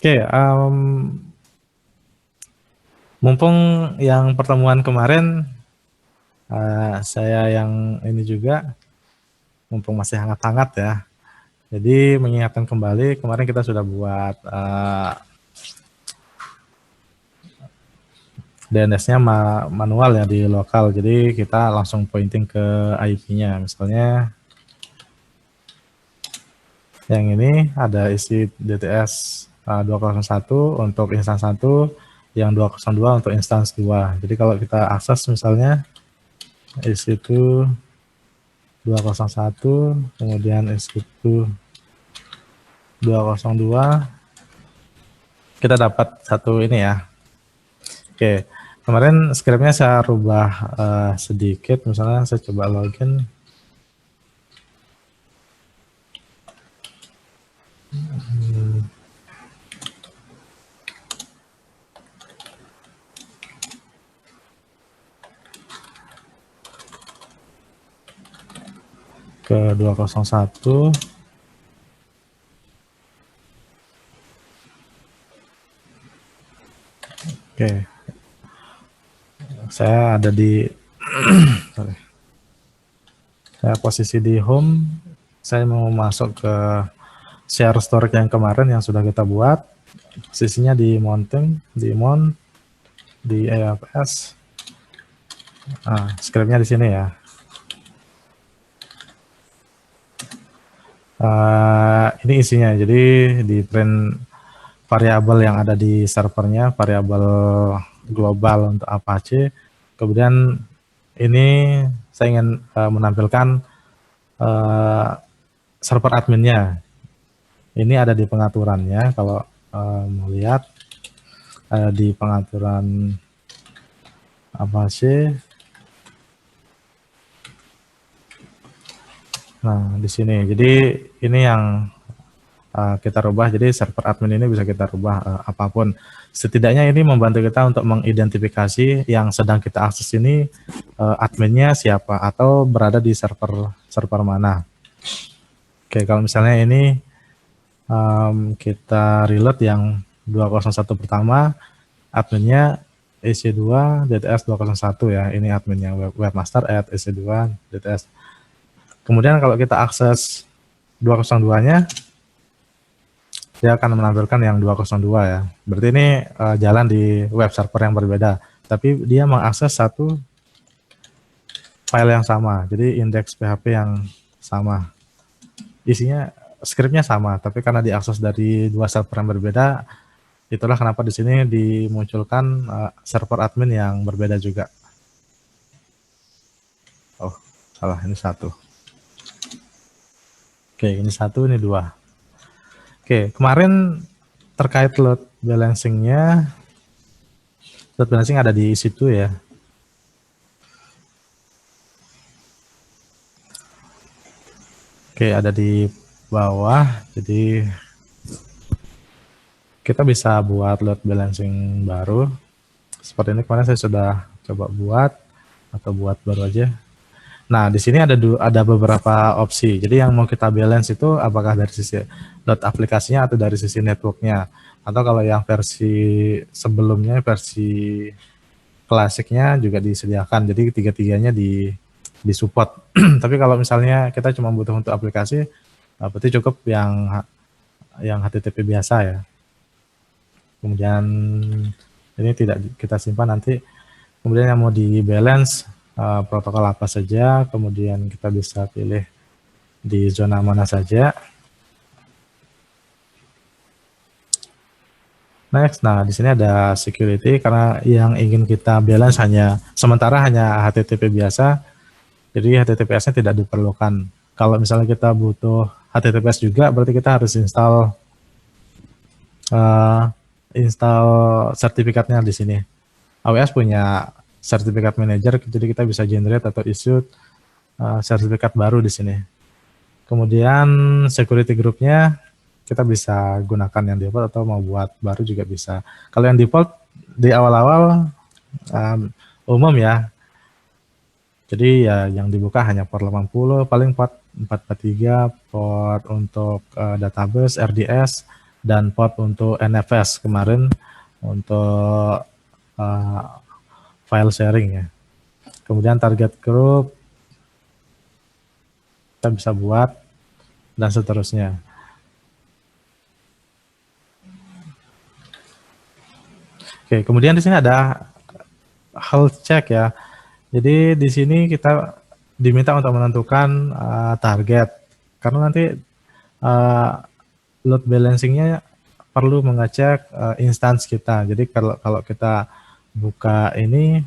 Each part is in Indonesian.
Oke, mumpung yang pertemuan kemarin saya yang ini juga, mumpung masih hangat-hangat ya. Jadi mengingatkan kembali, kemarin kita sudah buat DNS-nya manual ya di lokal. Jadi kita langsung pointing ke IP-nya. Misalnya yang ini ada isi DTS 201 untuk instance 1, yang 202 untuk instance 2. Jadi kalau kita akses misalnya isi itu 201, kemudian isi itu 202, kita dapat satu ini ya. Oke, kemarin scriptnya saya rubah sedikit, misalnya saya coba login. Ke 201. Oke. Saya ada di sorry. Saya posisi di home. Saya mau masuk ke share storage yang kemarin yang sudah kita buat. Posisinya di mounting, di mount, di EFS. Nah, scriptnya di sini ya. Ini isinya, jadi di print variabel yang ada di servernya, variabel global untuk Apache. Kemudian ini saya ingin menampilkan server adminnya. Ini ada di pengaturannya, kalau mau lihat ada di pengaturan Apache. Nah, di sini. Jadi ini yang kita rubah. Jadi server admin ini bisa kita rubah apapun. Setidaknya ini membantu kita untuk mengidentifikasi yang sedang kita akses ini adminnya siapa atau berada di server mana. Oke, kalau misalnya ini kita reload yang 201 pertama, adminnya EC2 DTS 201 ya. Ini adminnya webmaster at EC2 DTS. Kemudian kalau kita akses 202-nya, dia akan menampilkan yang 202 ya. Berarti ini jalan di web server yang berbeda, tapi dia mengakses satu file yang sama. Jadi indeks PHP yang sama. Isinya scriptnya sama, tapi karena diakses dari dua server yang berbeda, itulah kenapa di sini dimunculkan server admin yang berbeda juga. Oh, salah, ini satu. Oke, ini satu, ini dua. Oke, kemarin terkait load balancing-nya, load balancing ada di situ ya. Oke, ada di bawah. Jadi kita bisa buat load balancing baru. Seperti ini kemarin saya sudah coba buat, atau buat baru aja. Nah, di sini ada beberapa opsi. Jadi yang mau kita balance itu apakah dari sisi load aplikasinya atau dari sisi networknya. Atau kalau yang versi sebelumnya, versi klasiknya juga disediakan. Jadi tiga-tiganya di support. Tapi kalau misalnya kita cuma butuh untuk aplikasi, berarti cukup yang HTTP biasa ya. Kemudian ini tidak kita simpan nanti. Kemudian yang mau di balance protokol apa saja, kemudian kita bisa pilih di zona mana saja. Next, nah di sini ada security, karena yang ingin kita balance sementara hanya HTTP biasa, jadi HTTPS-nya tidak diperlukan. Kalau misalnya kita butuh HTTPS juga, berarti kita harus install sertifikatnya di sini. AWS punya sertifikat manager, jadi kita bisa generate atau issue sertifikat baru di sini. Kemudian security groupnya kita bisa gunakan yang default atau mau buat baru juga bisa. Kalau yang default di awal-awal umum ya. Jadi ya yang dibuka hanya port 80, paling port 443, port untuk database, RDS, dan port untuk NFS kemarin untuk file sharing ya. Kemudian target group kita bisa buat dan seterusnya. Oke, kemudian di sini ada health check ya. Jadi di sini kita diminta untuk menentukan target karena nanti load balancingnya perlu mengecek instance kita. Jadi kalau kita buka ini,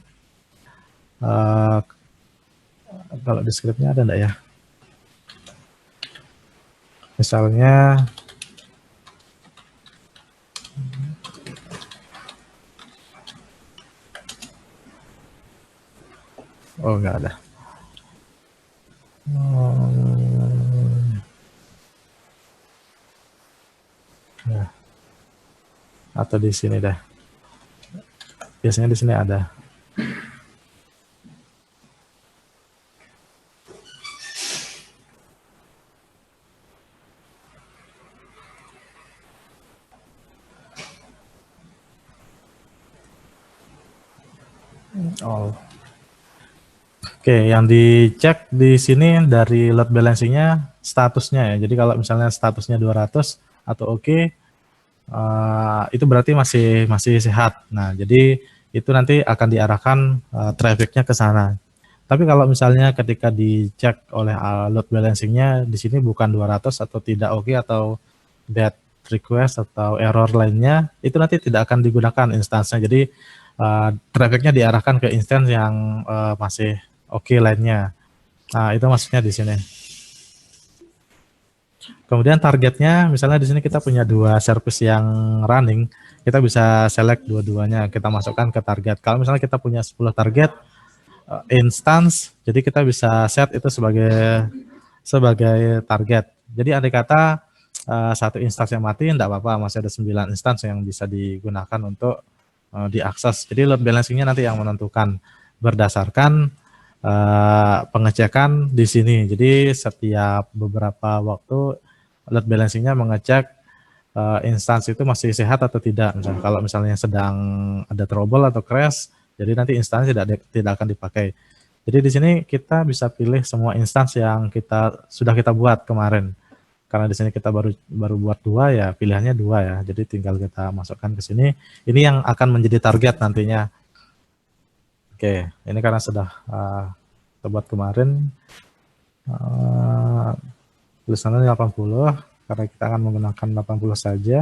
kalau di scriptnya ada enggak ya? Misalnya oh enggak ada. Ya. Atau di sini dah. Biasanya di sini ada. Oh. Oke, yang dicek di sini dari load balancingnya statusnya ya. Jadi kalau misalnya statusnya 200 atau oke, itu berarti masih sehat. Nah, jadi itu nanti akan diarahkan trafficnya ke sana. Tapi kalau misalnya ketika dicek oleh load balancingnya di sini bukan 200 atau tidak oke atau bad request atau error lainnya, itu nanti tidak akan digunakan instansnya. Jadi trafficnya diarahkan ke instance yang masih oke lainnya. Nah, itu maksudnya di sini. Kemudian targetnya, misalnya di sini kita punya 2 service yang running, kita bisa select dua-duanya, kita masukkan ke target. Kalau misalnya kita punya 10 target instance, jadi kita bisa set itu sebagai target. Jadi andai kata satu instance yang mati, enggak apa-apa, masih ada 9 instance yang bisa digunakan untuk diakses. Jadi load balancingnya nanti yang menentukan berdasarkan pengecekan di sini. Jadi setiap beberapa waktu load balancingnya mengecek instansi itu masih sehat atau tidak. Misalnya kalau misalnya sedang ada trouble atau crash, jadi nanti instansi tidak akan dipakai. Jadi di sini kita bisa pilih semua instansi yang sudah kita buat kemarin. Karena di sini kita baru buat 2 ya, pilihannya 2 ya. Jadi tinggal kita masukkan ke sini. Ini yang akan menjadi target nantinya. Oke, ini karena sudah kita buat kemarin. Tulisannya 80 karena kita akan menggunakan 80 saja.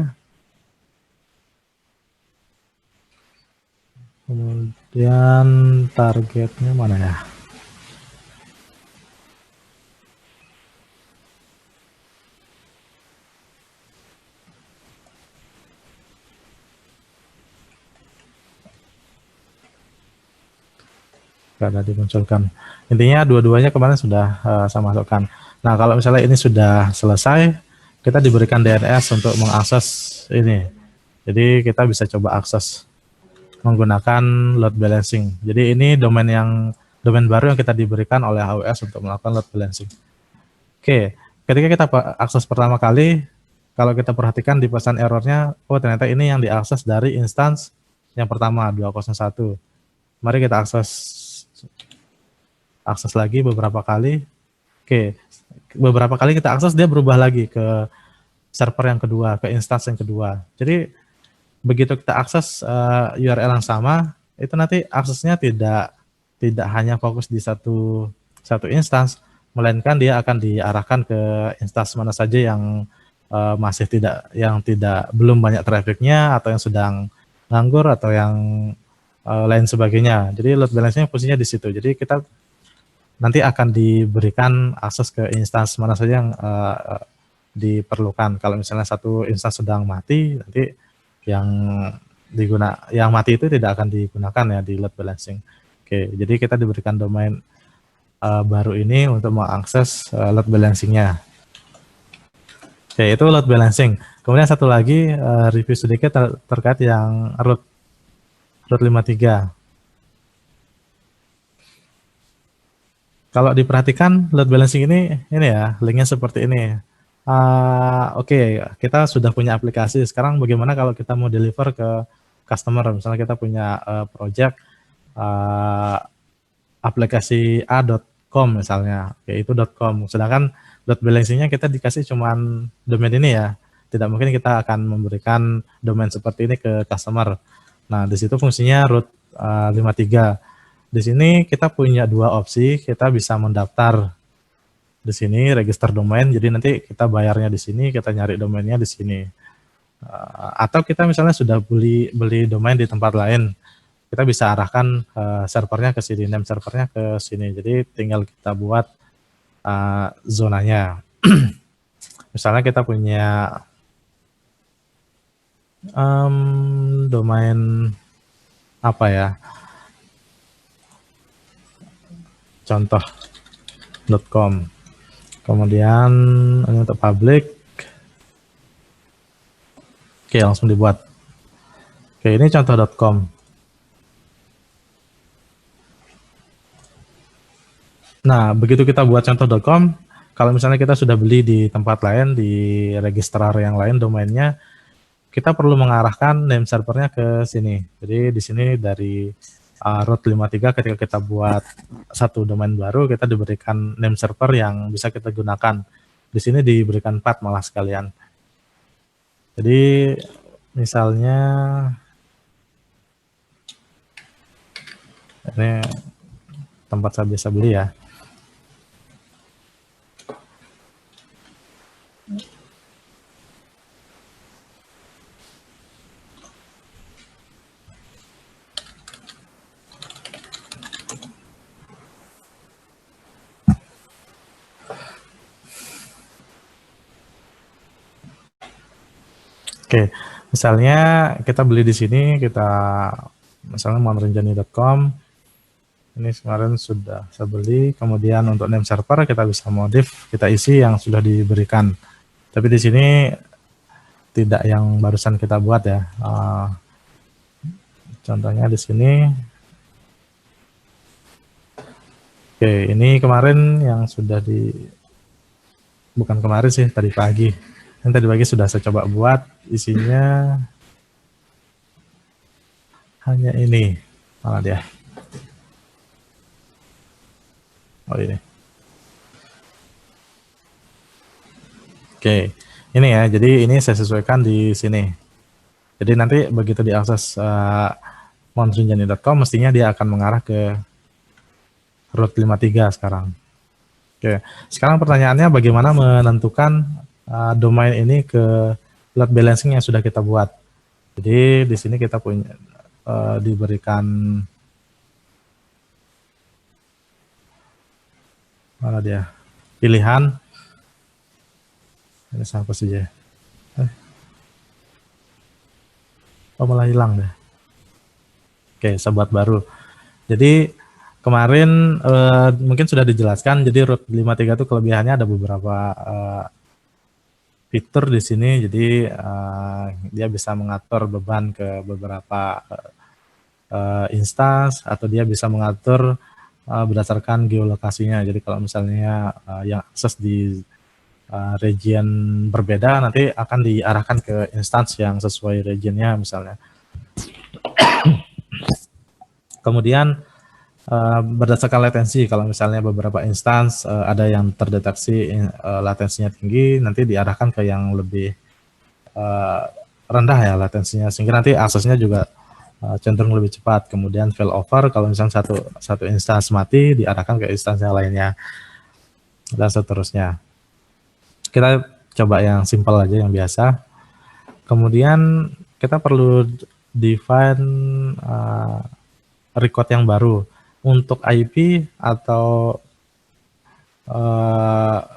Kemudian targetnya mana ya? Karena dimunculkan. Intinya dua-duanya kemarin sudah saya masukkan. Nah, kalau misalnya ini sudah selesai, kita diberikan DNS untuk mengakses ini. Jadi kita bisa coba akses menggunakan load balancing. Jadi ini domain baru yang kita diberikan oleh AWS untuk melakukan load balancing. Oke, ketika kita akses pertama kali, kalau kita perhatikan di pesan errornya, oh ternyata ini yang diakses dari instance yang pertama 201. Mari kita akses lagi beberapa kali. Oke, beberapa kali kita akses dia berubah lagi ke server yang kedua, ke instance yang kedua. Jadi begitu kita akses URL yang sama, itu nanti aksesnya tidak hanya fokus di satu instance, melainkan dia akan diarahkan ke instance mana saja yang belum banyak trafficnya atau yang sedang nganggur atau yang lain sebagainya. Jadi load balancing fungsinya di situ. Jadi kita nanti akan diberikan akses ke instance mana saja yang diperlukan. Kalau misalnya satu instance sedang mati, nanti yang mati itu tidak akan digunakan ya di load balancing. Oke, jadi kita diberikan domain baru ini untuk mengakses load balancingnya. Oke, itu load balancing. Kemudian satu lagi review sedikit terkait yang root 53. Kalau diperhatikan load balancing ini ya, linknya seperti ini. Oke, kita sudah punya aplikasi. Sekarang bagaimana kalau kita mau deliver ke customer? Misalnya kita punya project aplikasi a.com misalnya, yaitu .com. Sedangkan .balancingnya kita dikasih cuman domain ini ya. Tidak mungkin kita akan memberikan domain seperti ini ke customer. Nah, di situ fungsinya root 53. Di sini kita punya dua opsi, kita bisa mendaftar di sini register domain, jadi nanti kita bayarnya di sini, kita nyari domainnya di sini. Atau kita misalnya sudah beli domain di tempat lain, kita bisa arahkan servernya ke sini, name servernya ke sini. Jadi tinggal kita buat zonanya. Misalnya kita punya domain apa ya? Contoh.com. Kemudian ini untuk public. Oke, langsung dibuat. Oke, ini contoh.com. Nah, begitu kita buat contoh.com, kalau misalnya kita sudah beli di tempat lain, di registrar yang lain domainnya, kita perlu mengarahkan name servernya ke sini. Jadi di sini dari root 53 ketika kita buat satu domain baru, kita diberikan name server yang bisa kita gunakan. Di sini diberikan path malah sekalian. Jadi misalnya ini tempat saya biasa beli ya. Oke, misalnya kita beli di sini, kita misalnya monrenjani.com. Ini kemarin sudah saya beli, kemudian untuk name server kita bisa modif, kita isi yang sudah diberikan. Tapi di sini tidak yang barusan kita buat ya. Contohnya di sini. Oke, ini kemarin yang sudah bukan kemarin sih, tadi pagi. Yang tadi pagi sudah saya coba buat, isinya hanya ini. Mana dia? Oh ini. Oke, ini ya. Jadi ini saya sesuaikan di sini. Jadi nanti begitu diakses monrenjani.com, mestinya dia akan mengarah ke root 53 sekarang. Oke, sekarang pertanyaannya bagaimana menentukan domain ini ke load balancing yang sudah kita buat. Jadi di sini kita punya diberikan mana dia pilihan. Ini siapa saja? Oh malah hilang deh. Oke, saya buat baru. Jadi kemarin mungkin sudah dijelaskan. Jadi root 53 itu kelebihannya ada beberapa fitur di sini, jadi dia bisa mengatur beban ke beberapa instance, atau dia bisa mengatur berdasarkan geolokasinya. Jadi kalau misalnya yang akses di region berbeda, nanti akan diarahkan ke instance yang sesuai regionnya misalnya. Kemudian berdasarkan latensi, kalau misalnya beberapa instance ada yang terdeteksi latensinya tinggi, nanti diarahkan ke yang lebih rendah ya latensinya, sehingga nanti aksesnya juga cenderung lebih cepat. Kemudian failover, kalau misalnya satu instance mati, diarahkan ke instance yang lainnya, dan seterusnya. Kita coba yang simple aja, yang biasa. Kemudian kita perlu define record yang baru. Untuk IP atau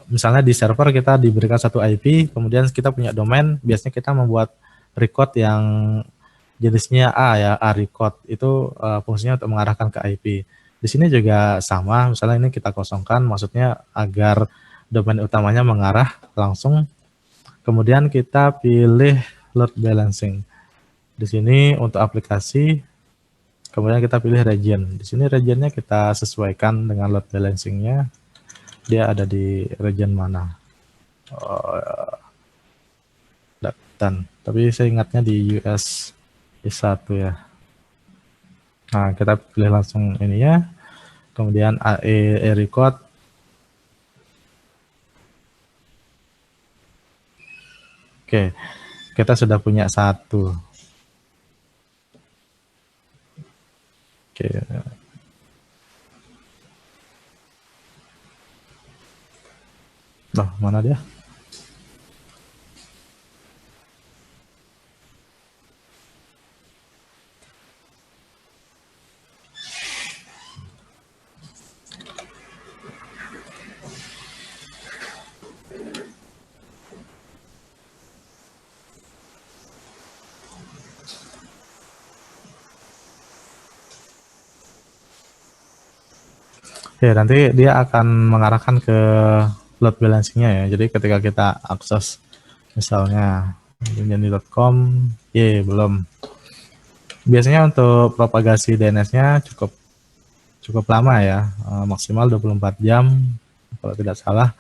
misalnya di server kita diberikan satu IP, kemudian kita punya domain, biasanya kita membuat record yang jenisnya A ya, A record, itu fungsinya untuk mengarahkan ke IP. Di sini juga sama, misalnya ini kita kosongkan, maksudnya agar domain utamanya mengarah langsung. Kemudian kita pilih load balancing. Di sini untuk aplikasi, kemudian kita pilih region. Di sini regionnya kita sesuaikan dengan load balancingnya. Dia ada di region mana. dan tapi saya ingatnya di US I1 ya. Nah, kita pilih langsung ini ya. Kemudian AE record. Oke, kita sudah punya satu. Oke. Loh, mana dia? Ya, nanti dia akan mengarahkan ke load balancingnya ya. Jadi ketika kita akses misalnya Dungeony.com, belum. Biasanya untuk propagasi DNS-nya cukup lama ya, maksimal 24 jam kalau tidak salah.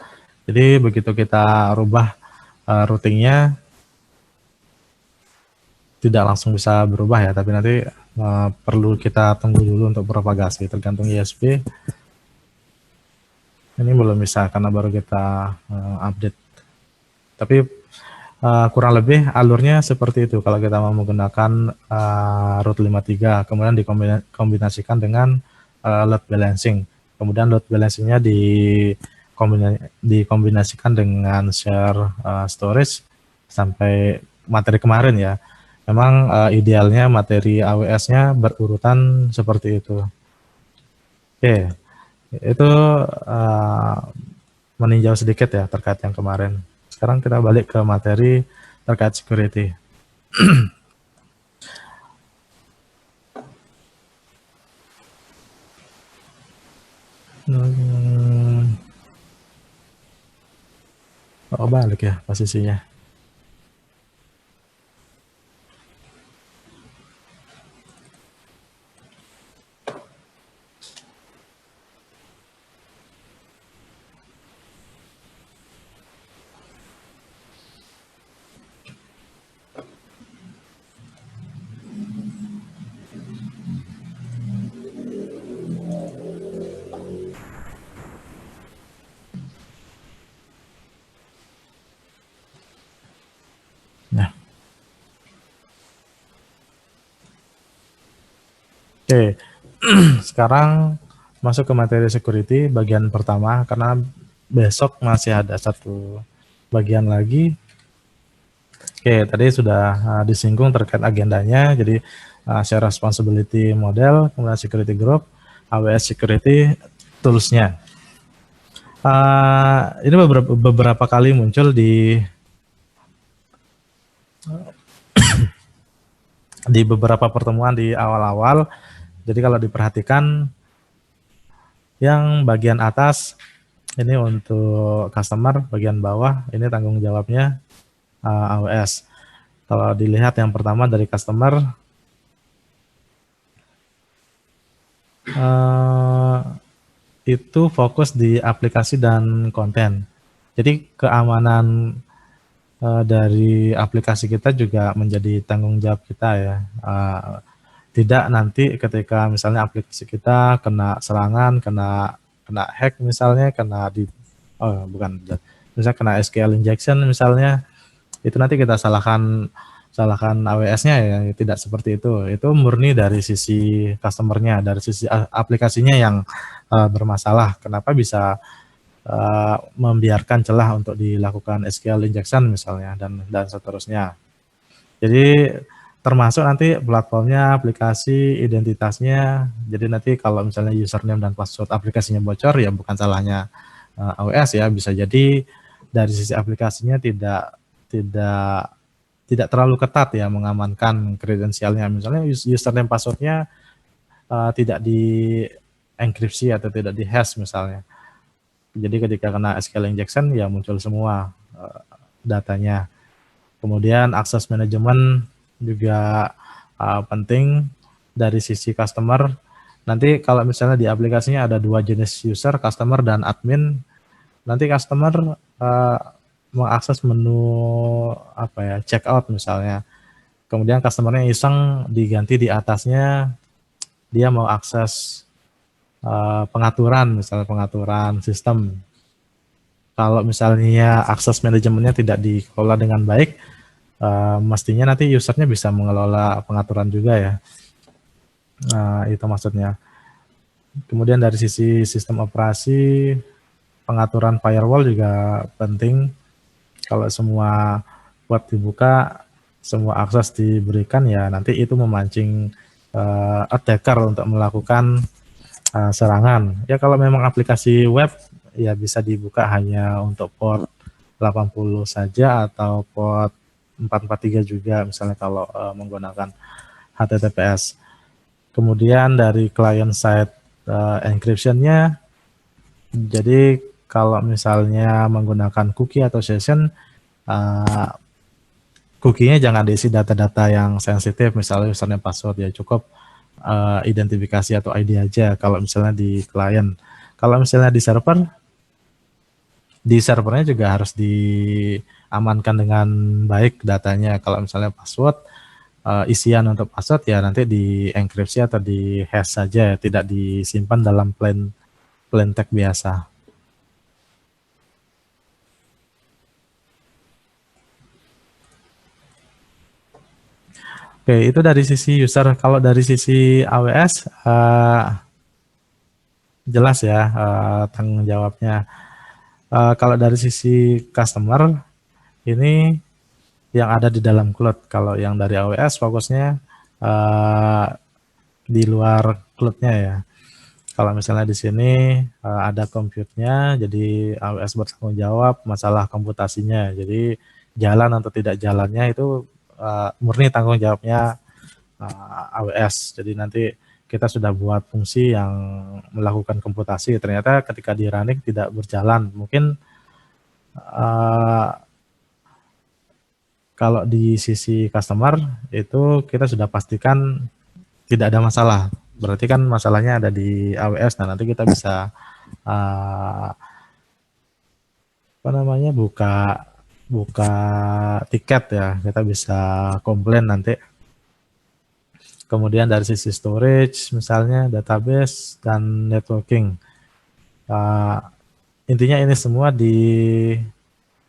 Jadi begitu kita rubah routingnya, tidak langsung bisa berubah ya, tapi nanti perlu kita tunggu dulu untuk propagasi, tergantung ISP. Ini belum bisa karena baru kita update. Tapi kurang lebih alurnya seperti itu kalau kita mau menggunakan route 53, kemudian dikombinasikan dengan load balancing. Kemudian load balancingnya dikombinasikan dengan share storage sampai materi kemarin ya. Memang idealnya materi AWS-nya berurutan seperti itu. Oke, itu meninjau sedikit ya terkait yang kemarin. Sekarang kita balik ke materi terkait security. Oh, balik ya posisinya. Nah, oke. Sekarang masuk ke materi security bagian pertama, karena besok masih ada satu bagian lagi. Oke, tadi sudah disinggung terkait agendanya. Jadi share responsibility model, kemudian security group, AWS security tools-nya. Ini beberapa kali muncul di beberapa pertemuan di awal-awal. Jadi kalau diperhatikan yang bagian atas ini untuk customer, bagian bawah ini tanggung jawabnya AWS. Kalau dilihat yang pertama dari customer, itu fokus di aplikasi dan konten. Jadi keamanan dari aplikasi kita juga menjadi tanggung jawab kita ya. Tidak nanti ketika misalnya aplikasi kita kena serangan, kena hack misalnya, misalnya kena SQL injection misalnya, itu nanti kita salahkan AWS-nya ya, tidak seperti itu. Itu murni dari sisi customer-nya, dari sisi aplikasinya yang bermasalah. Kenapa bisa membiarkan celah untuk dilakukan SQL injection misalnya dan seterusnya. Jadi termasuk nanti platformnya, aplikasi, identitasnya. Jadi nanti kalau misalnya username dan password aplikasinya bocor, ya bukan salahnya AWS ya, bisa jadi dari sisi aplikasinya tidak terlalu ketat ya mengamankan kredensialnya. Misalnya username passwordnya tidak di enkripsi atau tidak di hash misalnya. Jadi ketika kena SQL injection ya muncul semua datanya. Kemudian akses manajemen juga penting dari sisi customer. Nanti kalau misalnya di aplikasinya ada dua jenis user, customer dan admin. Nanti customer mengakses menu apa ya, checkout misalnya. Kemudian customer-nya iseng diganti di atasnya dia mau akses pengaturan, misalnya pengaturan sistem. Kalau misalnya akses manajemennya tidak dikelola dengan baik, mestinya nanti usernya bisa mengelola pengaturan juga ya. Itu maksudnya. Kemudian dari sisi sistem operasi, pengaturan firewall juga penting. Kalau semua port dibuka, semua akses diberikan ya nanti itu memancing attacker untuk melakukan serangan. Ya kalau memang aplikasi web ya bisa dibuka hanya untuk port 80 saja atau port 443 juga misalnya kalau menggunakan HTTPS. Kemudian dari client side encryption-nya, jadi kalau misalnya menggunakan cookie atau session, cookie-nya jangan diisi data-data yang sensitif, misalnya username password ya cukup identifikasi atau ID aja kalau misalnya di klien. Kalau misalnya di servernya juga harus diamankan dengan baik datanya. Kalau misalnya password, isian untuk password ya nanti di enkripsi atau di hash saja, tidak disimpan dalam plain text biasa. Oke, itu dari sisi user. Kalau dari sisi AWS, jelas ya tanggung jawabnya. Kalau dari sisi customer, ini yang ada di dalam cloud. Kalau yang dari AWS fokusnya di luar cloud-nya ya. Kalau misalnya di sini ada compute-nya, jadi AWS bertanggung jawab masalah komputasinya. Jadi jalan atau tidak jalannya itu murni tanggung jawabnya AWS. Jadi nanti kita sudah buat fungsi yang melakukan komputasi. Ternyata ketika di running tidak berjalan. Mungkin kalau di sisi customer itu kita sudah pastikan tidak ada masalah. Berarti kan masalahnya ada di AWS. Nah nanti kita bisa apa namanya buka tiket ya. Kita bisa komplain nanti. Kemudian dari sisi storage misalnya database dan networking. Intinya ini semua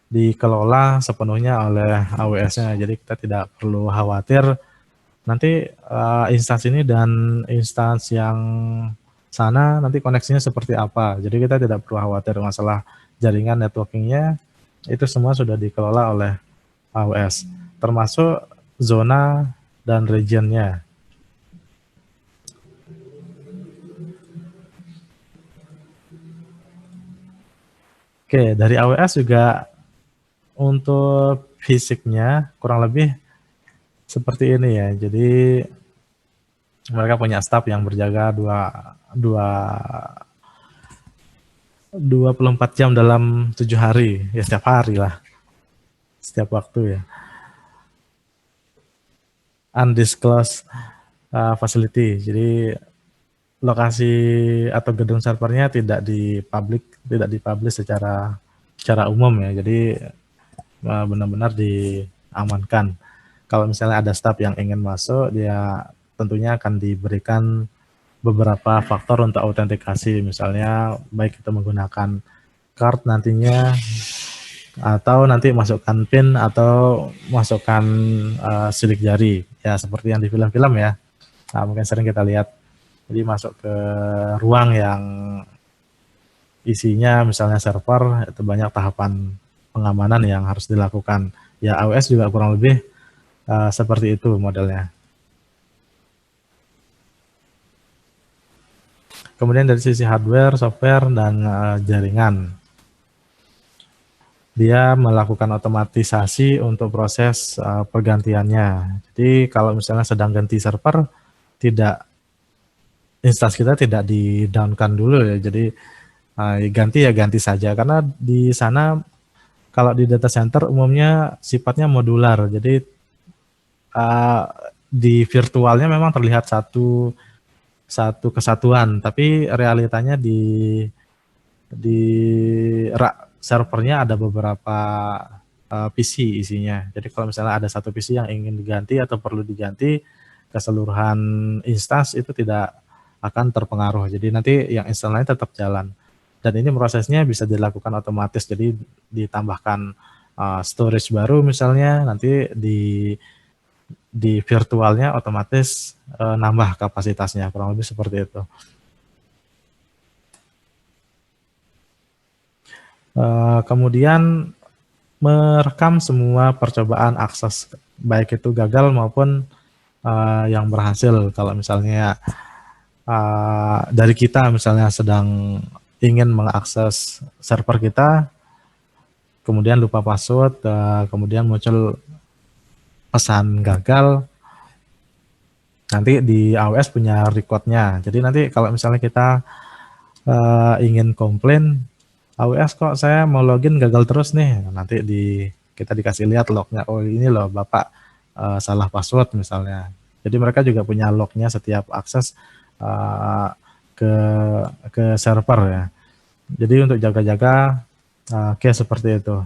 dikelola sepenuhnya oleh AWS-nya. Jadi kita tidak perlu khawatir nanti instansi ini dan instansi yang sana nanti koneksinya seperti apa. Jadi kita tidak perlu khawatir masalah jaringan networkingnya, itu semua sudah dikelola oleh AWS, termasuk zona dan regionnya. Oke, dari AWS juga untuk fisiknya kurang lebih seperti ini ya. Jadi mereka punya staff yang berjaga 24 jam dalam 7 hari. Ya setiap hari lah. Setiap waktu ya. Undisclosed facility. Jadi lokasi atau gedung servernya tidak dipublish secara umum ya. Jadi benar-benar diamankan. Kalau misalnya ada staff yang ingin masuk, dia tentunya akan diberikan beberapa faktor untuk autentikasi, misalnya baik itu menggunakan card nantinya, atau nanti masukkan PIN atau masukkan sidik jari, ya seperti yang di film-film ya. Nah, mungkin sering kita lihat. Jadi masuk ke ruang yang isinya misalnya server, itu banyak tahapan pengamanan yang harus dilakukan. Ya AWS juga kurang lebih seperti itu modelnya. Kemudian dari sisi hardware, software, dan jaringan, dia melakukan otomatisasi untuk proses pergantiannya. Jadi kalau misalnya sedang ganti server, instansi kita tidak di-down-kan dulu ya. Jadi ganti ya ganti saja, karena di sana kalau di data center umumnya sifatnya modular. Jadi di virtualnya memang terlihat satu kesatuan, tapi realitanya di servernya ada beberapa PC isinya. Jadi kalau misalnya ada satu PC yang ingin diganti atau perlu diganti, keseluruhan instance itu tidak akan terpengaruh. Jadi nanti yang install lain tetap jalan. Dan ini prosesnya bisa dilakukan otomatis. Jadi ditambahkan storage baru misalnya, nanti di virtualnya otomatis nambah kapasitasnya, kurang lebih seperti itu. Kemudian merekam semua percobaan akses, baik itu gagal maupun yang berhasil. Kalau misalnya dari kita misalnya sedang ingin mengakses server kita, kemudian lupa password, kemudian muncul pesan gagal, nanti di AWS punya recordnya. Jadi nanti kalau misalnya kita ingin komplain, AWS kok saya mau login gagal terus nih, nanti kita dikasih lihat lognya, oh ini loh Bapak salah password misalnya. Jadi mereka juga punya lognya setiap akses ke server ya. Jadi untuk jaga-jaga case seperti itu.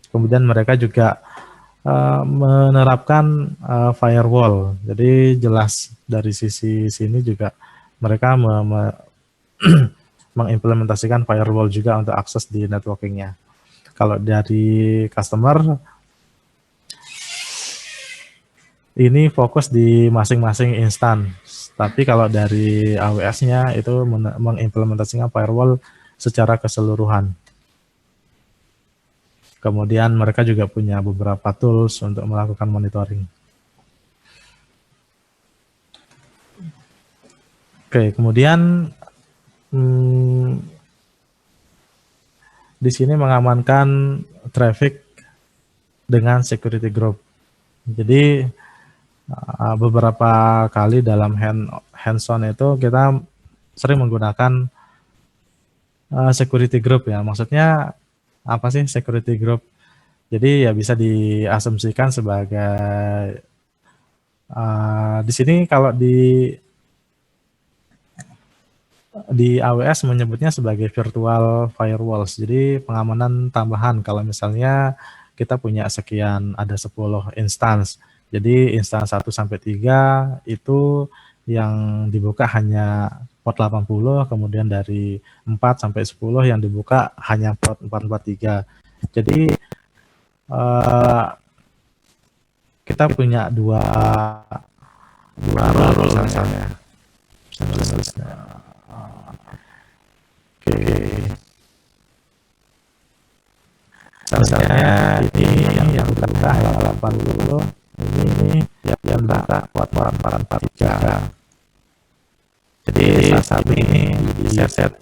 Kemudian mereka juga menerapkan firewall. Jadi jelas dari sisi sini juga mereka mengimplementasikan firewall juga untuk akses di networkingnya. Kalau dari customer, ini fokus di masing-masing instance. Tapi kalau dari AWS-nya itu mengimplementasikan firewall secara keseluruhan. Kemudian mereka juga punya beberapa tools untuk melakukan monitoring. Oke, kemudian di sini mengamankan traffic dengan security group. Jadi beberapa kali dalam hands-on itu kita sering menggunakan security group ya. Maksudnya apa sih security group? Jadi ya bisa diasumsikan sebagai di sini kalau di AWS menyebutnya sebagai virtual firewalls. Jadi pengamanan tambahan kalau misalnya kita punya sekian, ada 10 instance. Jadi instance 1 sampai 3 itu yang dibuka hanya port 80, kemudian dari 4 sampai 10 yang dibuka hanya port 443. Jadi kita punya dua role misalnya. Oke. Misalnya ini yang buka 80, ini yang buka port 443. Jadi saat ini di set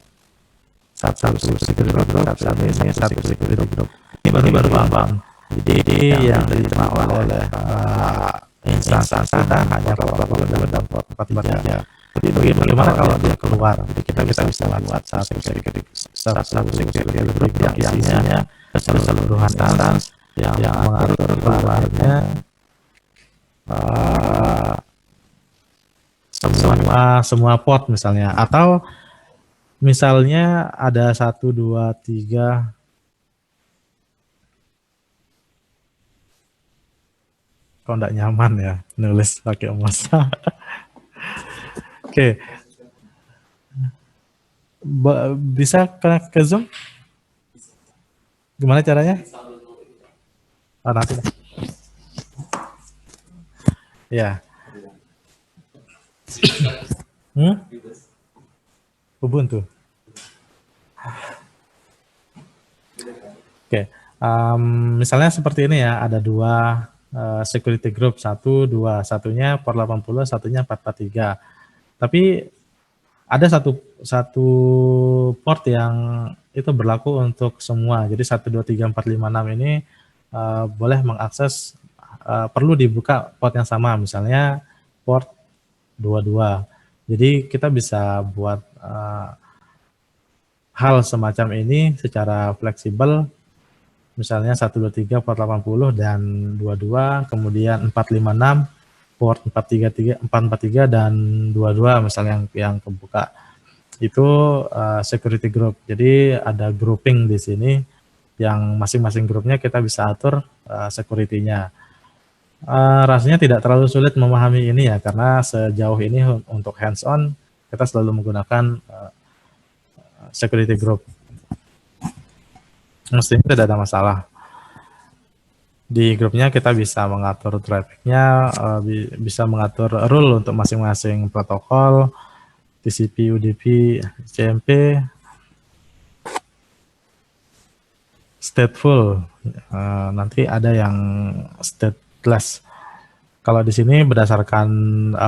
satu security group, saat ini satu security group. Ini baru bang. Jadi yang diterima oleh instansi hanya port 443. Jadi bagaimana kalau dia keluar? Jadi kita bisa buat satu security group yang isinya keseluruhan instansi yang mengatur keluarnya semua port misalnya, atau misalnya ada 1, 2, 3 kok enggak nyaman ya nulis pakai mouse. Oke. Bisa connect ke Zoom? Gimana caranya? Nanti. Ya. Ubuntu. Oke. Misalnya seperti ini ya, ada dua security group, 1, 2, satunya port 80, satunya 443. Tapi ada satu port yang itu berlaku untuk semua. Jadi 1, 2, 3, 4, 5, 6 ini boleh mengakses, perlu dibuka port yang sama, misalnya port 22. Jadi kita bisa buat hal semacam ini secara fleksibel, misalnya 1, 2, 3 port 80 dan 22, kemudian 456 port 443 dan 22 misalnya yang kebuka. itu security group. Jadi ada grouping di sini yang masing-masing grupnya kita bisa atur security-nya. Rasanya tidak terlalu sulit memahami ini ya, karena sejauh ini untuk hands-on kita selalu menggunakan security group. Mestinya tidak ada masalah. Di grupnya kita bisa mengatur traffic-nya, bisa mengatur rule untuk masing-masing protokol, TCP, UDP, CMP, stateful, nanti ada yang stateless. Kalau di sini berdasarkan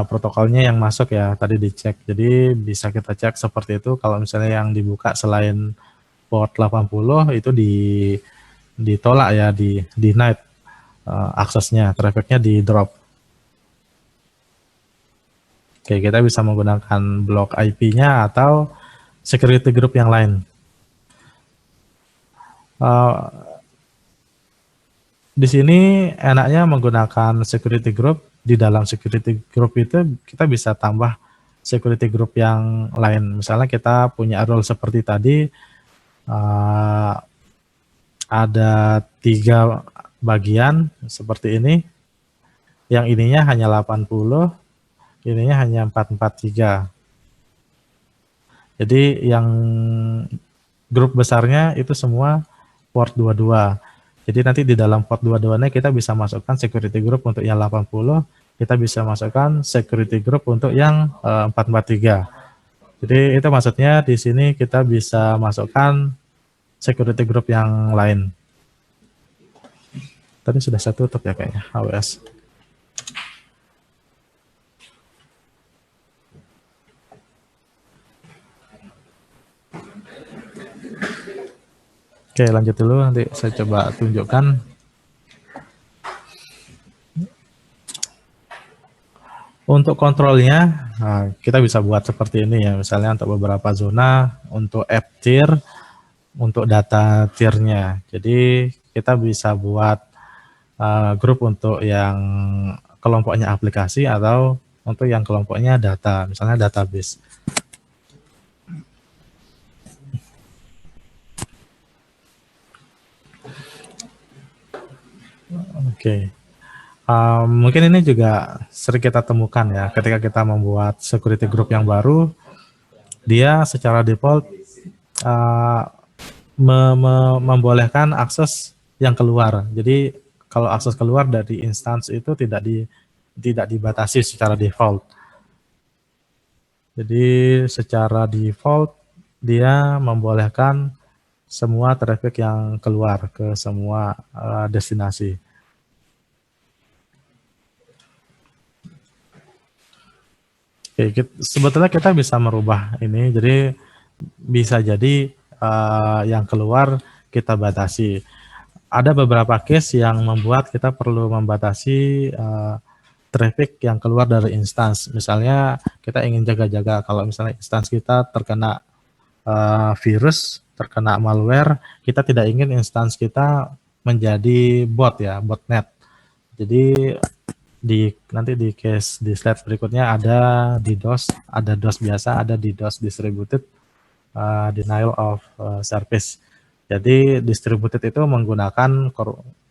protokolnya yang masuk ya, tadi dicek. Jadi bisa kita cek seperti itu. Kalau misalnya yang dibuka selain port 80 itu ditolak ya, denied aksesnya, trafficnya di drop. Oke, kita bisa menggunakan blok IP-nya atau security group yang lain. Di sini enaknya menggunakan security group. Di dalam security group itu kita bisa tambah security group yang lain. Misalnya kita punya role seperti tadi, ada 3 bagian seperti ini. Yang ininya hanya 80, ininya hanya 443. Jadi yang grup besarnya itu semua port 22. Jadi nanti di dalam port 22-nya kita bisa masukkan security group untuk yang 80, kita bisa masukkan security group untuk yang 443. Jadi itu maksudnya di sini kita bisa masukkan security group yang lain. Tadi sudah saya tutup ya kayaknya AWS. Oke, lanjut dulu, nanti saya coba tunjukkan. Untuk kontrolnya, kita bisa buat seperti ini ya, misalnya untuk beberapa zona, untuk app tier, untuk data tiernya. Jadi kita bisa buat grup untuk yang kelompoknya aplikasi atau untuk yang kelompoknya data, misalnya database. Oke. Mungkin ini juga sering kita temukan ya, ketika kita membuat security group yang baru, dia secara default membolehkan akses yang keluar. Jadi kalau akses keluar dari instance itu tidak dibatasi secara default. Jadi secara default dia membolehkan semua traffic yang keluar ke semua destinasi. Oke, sebetulnya kita bisa merubah ini, jadi bisa jadi yang keluar kita batasi. Ada beberapa case yang membuat kita perlu membatasi traffic yang keluar dari instance. Misalnya kita ingin jaga-jaga kalau misalnya instance kita terkena virus, terkena malware, kita tidak ingin instance kita menjadi bot ya, botnet. Jadi nanti di case di slide berikutnya ada DDoS, ada DOS biasa, ada DDoS distributed, denial of service. Jadi distributed itu menggunakan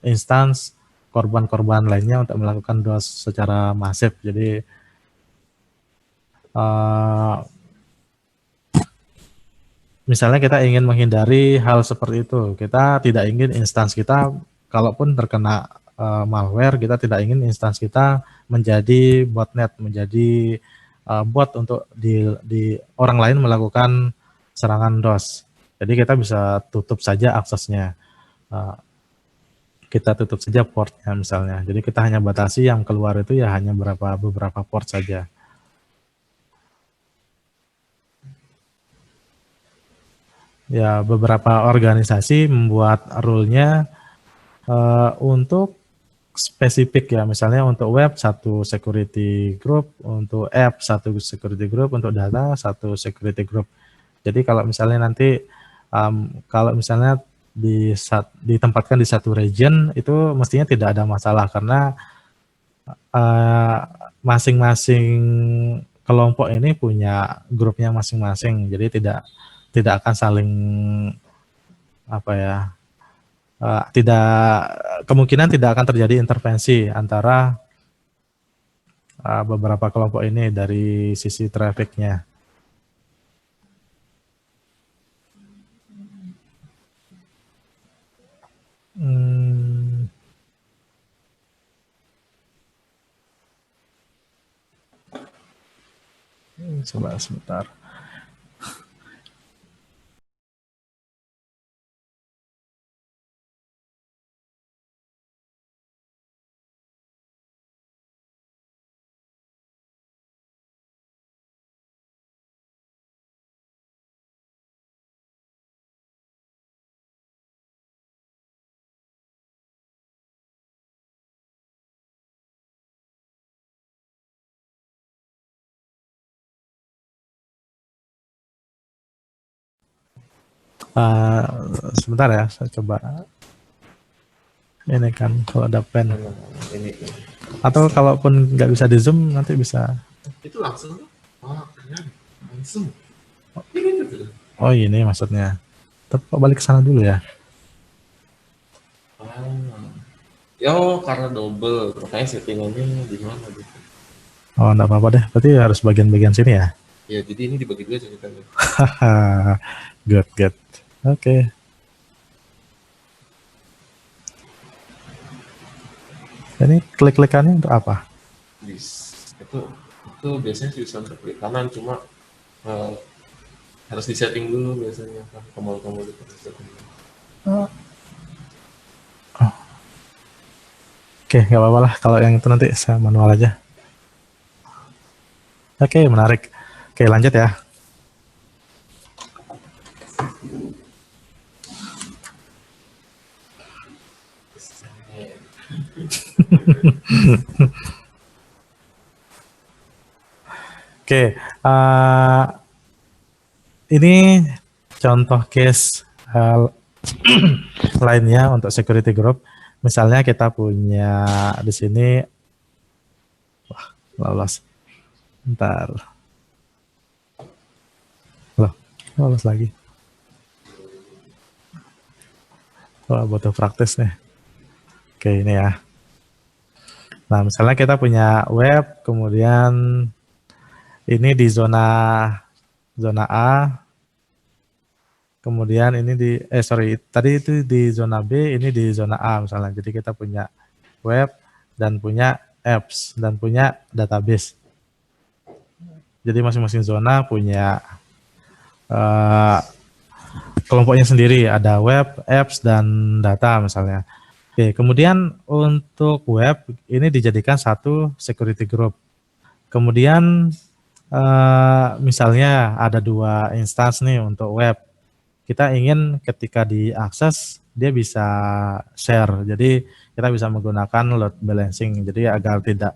instance korban-korban lainnya untuk melakukan DOS secara masif. Jadi misalnya kita ingin menghindari hal seperti itu, kita tidak ingin instance kita kalaupun terkena malware, kita tidak ingin instance kita menjadi botnet, menjadi bot untuk di orang lain melakukan serangan DOS. Jadi kita bisa tutup saja aksesnya, kita tutup saja portnya misalnya. Jadi kita hanya batasi yang keluar itu ya hanya beberapa port saja. Ya, beberapa organisasi membuat rule-nya untuk spesifik ya, misalnya untuk web satu security group, untuk app satu security group, untuk data satu security group. Jadi kalau misalnya nanti kalau misalnya ditempatkan di satu region itu mestinya tidak ada masalah karena masing-masing kelompok ini punya grupnya masing-masing, jadi tidak akan saling apa ya, tidak, kemungkinan tidak akan terjadi intervensi antara beberapa kelompok ini dari sisi trafficnya. Coba sebentar. Sebentar ya, saya coba. Ini kan kalau ada pen. Ini. Atau kalaupun nggak bisa di zoom nanti bisa. Itu langsung tuh. Oh, keren. Langsung. Ini tuh. Oh ini maksudnya. Tapi balik ke sana dulu ya. Ya, karena double, makanya settingannya di mana gitu. Oh enggak apa-apa deh. Berarti harus bagian-bagian sini ya. Ya, jadi ini dibagi dua ceritanya. Good, good. Oke. Ini klik-klikannya untuk apa? Itu biasanya bisa untuk klik kanan, cuma harus disetting dulu biasanya kan, tombol-tombol itu harus disetting dulu. Oke, nggak apa-apa lah. Kalau yang itu nanti saya manual aja. Oke, menarik. Oke, lanjut ya. Oke, ini contoh case lainnya untuk security group. Misalnya kita punya di sini, wah, lolos. Bentar. Loh, lolos lagi. Wah, butuh praktis nih. Oke, ini ya. Nah, misalnya kita punya web, kemudian ini di zona A, kemudian ini di tadi itu di zona B, ini di zona A misalnya. Jadi kita punya web dan punya apps dan punya database. Jadi masing-masing zona punya kelompoknya sendiri, ada web, apps, dan data misalnya. Oke, kemudian untuk web ini dijadikan satu security group. Kemudian misalnya ada 2 instance nih untuk web. Kita ingin ketika diakses dia bisa share. Jadi kita bisa menggunakan load balancing. Jadi agar tidak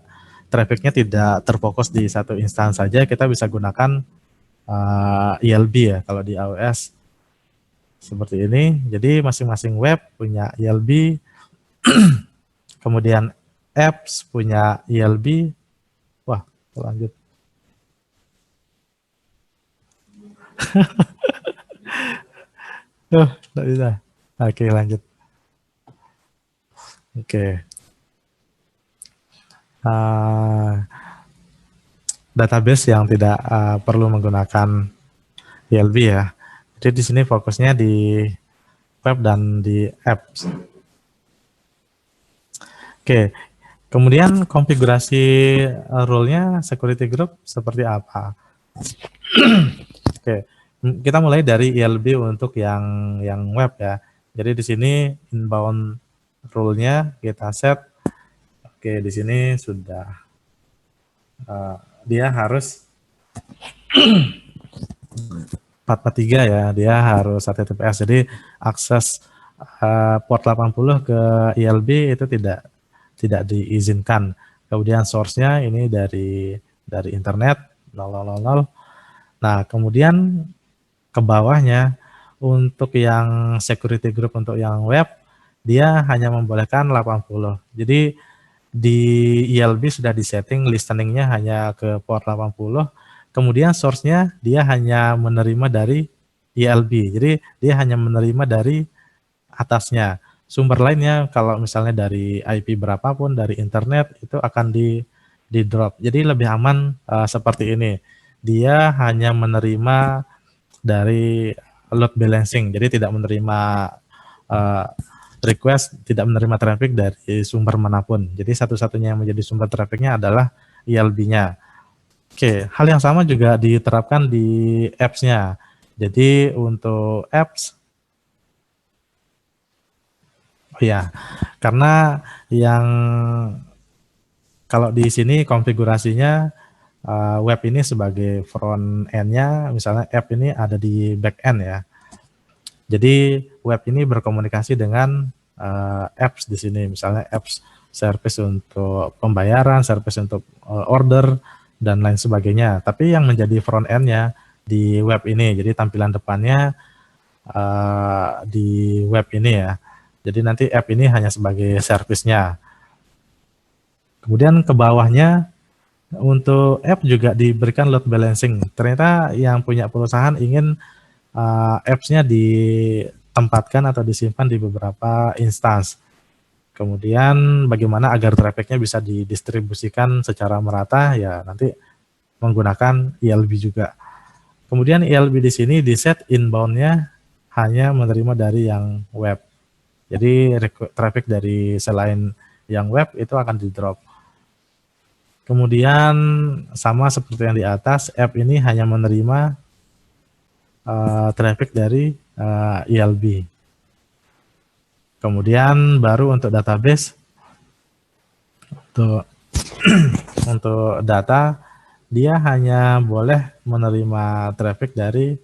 trafficnya tidak terfokus di satu instance saja, kita bisa gunakan ELB ya kalau di AWS seperti ini. Jadi masing-masing web punya ELB, kemudian apps punya ELB. Wah, lanjut. Nggak bisa. Oke, lanjut. Oke. Database yang tidak perlu menggunakan ELB ya. Jadi di sini fokusnya di web dan di apps. Oke. Kemudian konfigurasi role-nya security group seperti apa? Oke. Kita mulai dari ELB untuk yang web ya. Jadi di sini inbound rule-nya kita set. Oke, di sini sudah dia harus 443 ya, dia harus HTTPS. Jadi akses port 80 ke ELB itu tidak diizinkan. Kemudian source-nya ini dari internet 000. Nah, kemudian ke bawahnya untuk yang security group untuk yang web dia hanya membolehkan 80. Jadi di ELB sudah disetting listeningnya hanya ke port 80, kemudian source-nya dia hanya menerima dari ELB, jadi dia hanya menerima dari atasnya. Sumber lainnya kalau misalnya dari IP berapapun, dari internet, itu akan di drop. Jadi lebih aman seperti ini. Dia hanya menerima dari load balancing, jadi tidak menerima request, tidak menerima traffic dari sumber manapun. Jadi satu-satunya yang menjadi sumber trafficnya adalah ELB-nya. Oke, hal yang sama juga diterapkan di apps-nya. Jadi untuk apps, oh ya, karena yang kalau di sini konfigurasinya web ini sebagai front end-nya, misalnya app ini ada di back end ya. Jadi web ini berkomunikasi dengan apps di sini, misalnya apps service untuk pembayaran, service untuk order dan lain sebagainya. Tapi yang menjadi front end-nya di web ini, jadi tampilan depannya di web ini ya. Jadi nanti app ini hanya sebagai service-nya. Kemudian ke bawahnya untuk app juga diberikan load balancing. Ternyata yang punya perusahaan ingin apps-nya ditempatkan atau disimpan di beberapa instance. Kemudian bagaimana agar traffic-nya bisa didistribusikan secara merata, ya nanti menggunakan ELB juga. Kemudian ELB di sini di set inbound-nya hanya menerima dari yang web. Jadi traffic dari selain yang web itu akan di drop. Kemudian sama seperti yang di atas, app ini hanya menerima traffic dari ELB. Kemudian baru untuk database, untuk untuk data dia hanya boleh menerima traffic dari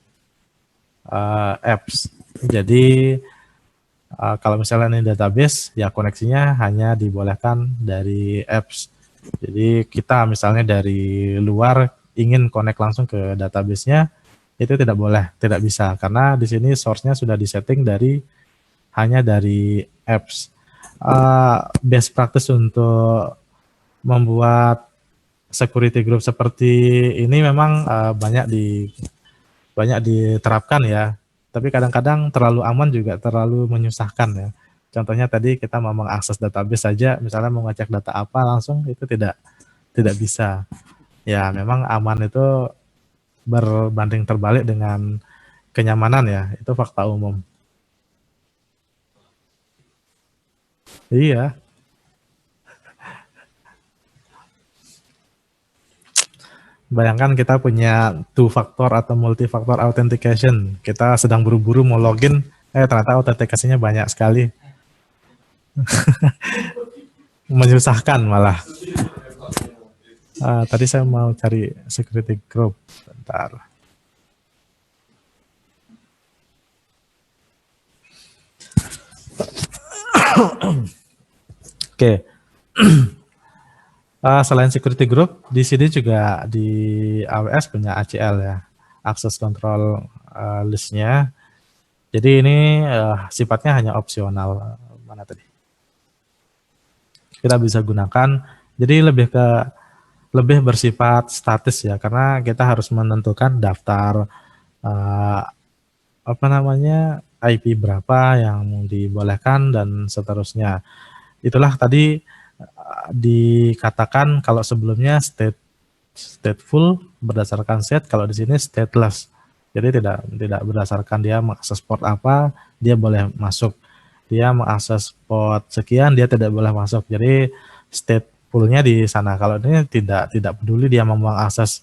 apps. Jadi kalau misalnya ini database, ya koneksinya hanya dibolehkan dari apps. Jadi kita misalnya dari luar ingin connect langsung ke database-nya, itu tidak boleh, tidak bisa, karena di sini source-nya sudah disetting hanya dari apps. Best practice untuk membuat security group seperti ini memang banyak diterapkan ya. Tapi kadang-kadang terlalu aman juga terlalu menyusahkan ya. Contohnya tadi kita mau mengakses database saja, misalnya mau ngecek data apa langsung itu tidak bisa. Ya memang aman itu berbanding terbalik dengan kenyamanan ya, itu fakta umum. Iya. Bayangkan kita punya two factor atau multi factor authentication. Kita sedang buru-buru mau login, ternyata autentikasinya banyak sekali. Menyusahkan malah. Tadi saya mau cari security group. Bentar. Oke. Selain security group, di sini juga di AWS punya ACL ya, access control list-nya. Jadi ini sifatnya hanya opsional. Mana tadi? Kita bisa gunakan. Jadi lebih bersifat statis ya, karena kita harus menentukan daftar IP berapa yang dibolehkan dan seterusnya. Itulah tadi dikatakan kalau sebelumnya stateful berdasarkan set, kalau di sini stateless. Jadi tidak berdasarkan dia mengakses port apa, dia boleh masuk. Dia mengakses port sekian, dia tidak boleh masuk. Jadi stateful-nya di sana. Kalau ini tidak peduli dia mau mengakses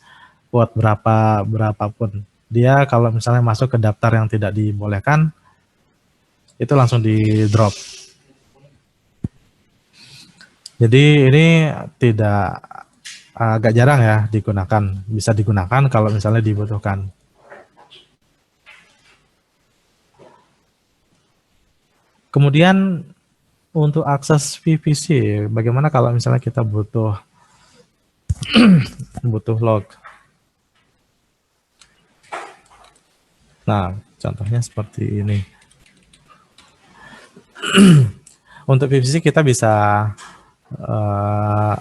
port berapapun. Dia kalau misalnya masuk ke daftar yang tidak dibolehkan, itu langsung di drop. Jadi ini agak jarang ya digunakan. Bisa digunakan kalau misalnya dibutuhkan. Kemudian untuk akses VPC, bagaimana kalau misalnya kita butuh log? Nah, contohnya seperti ini. Untuk VPC kita bisa eh,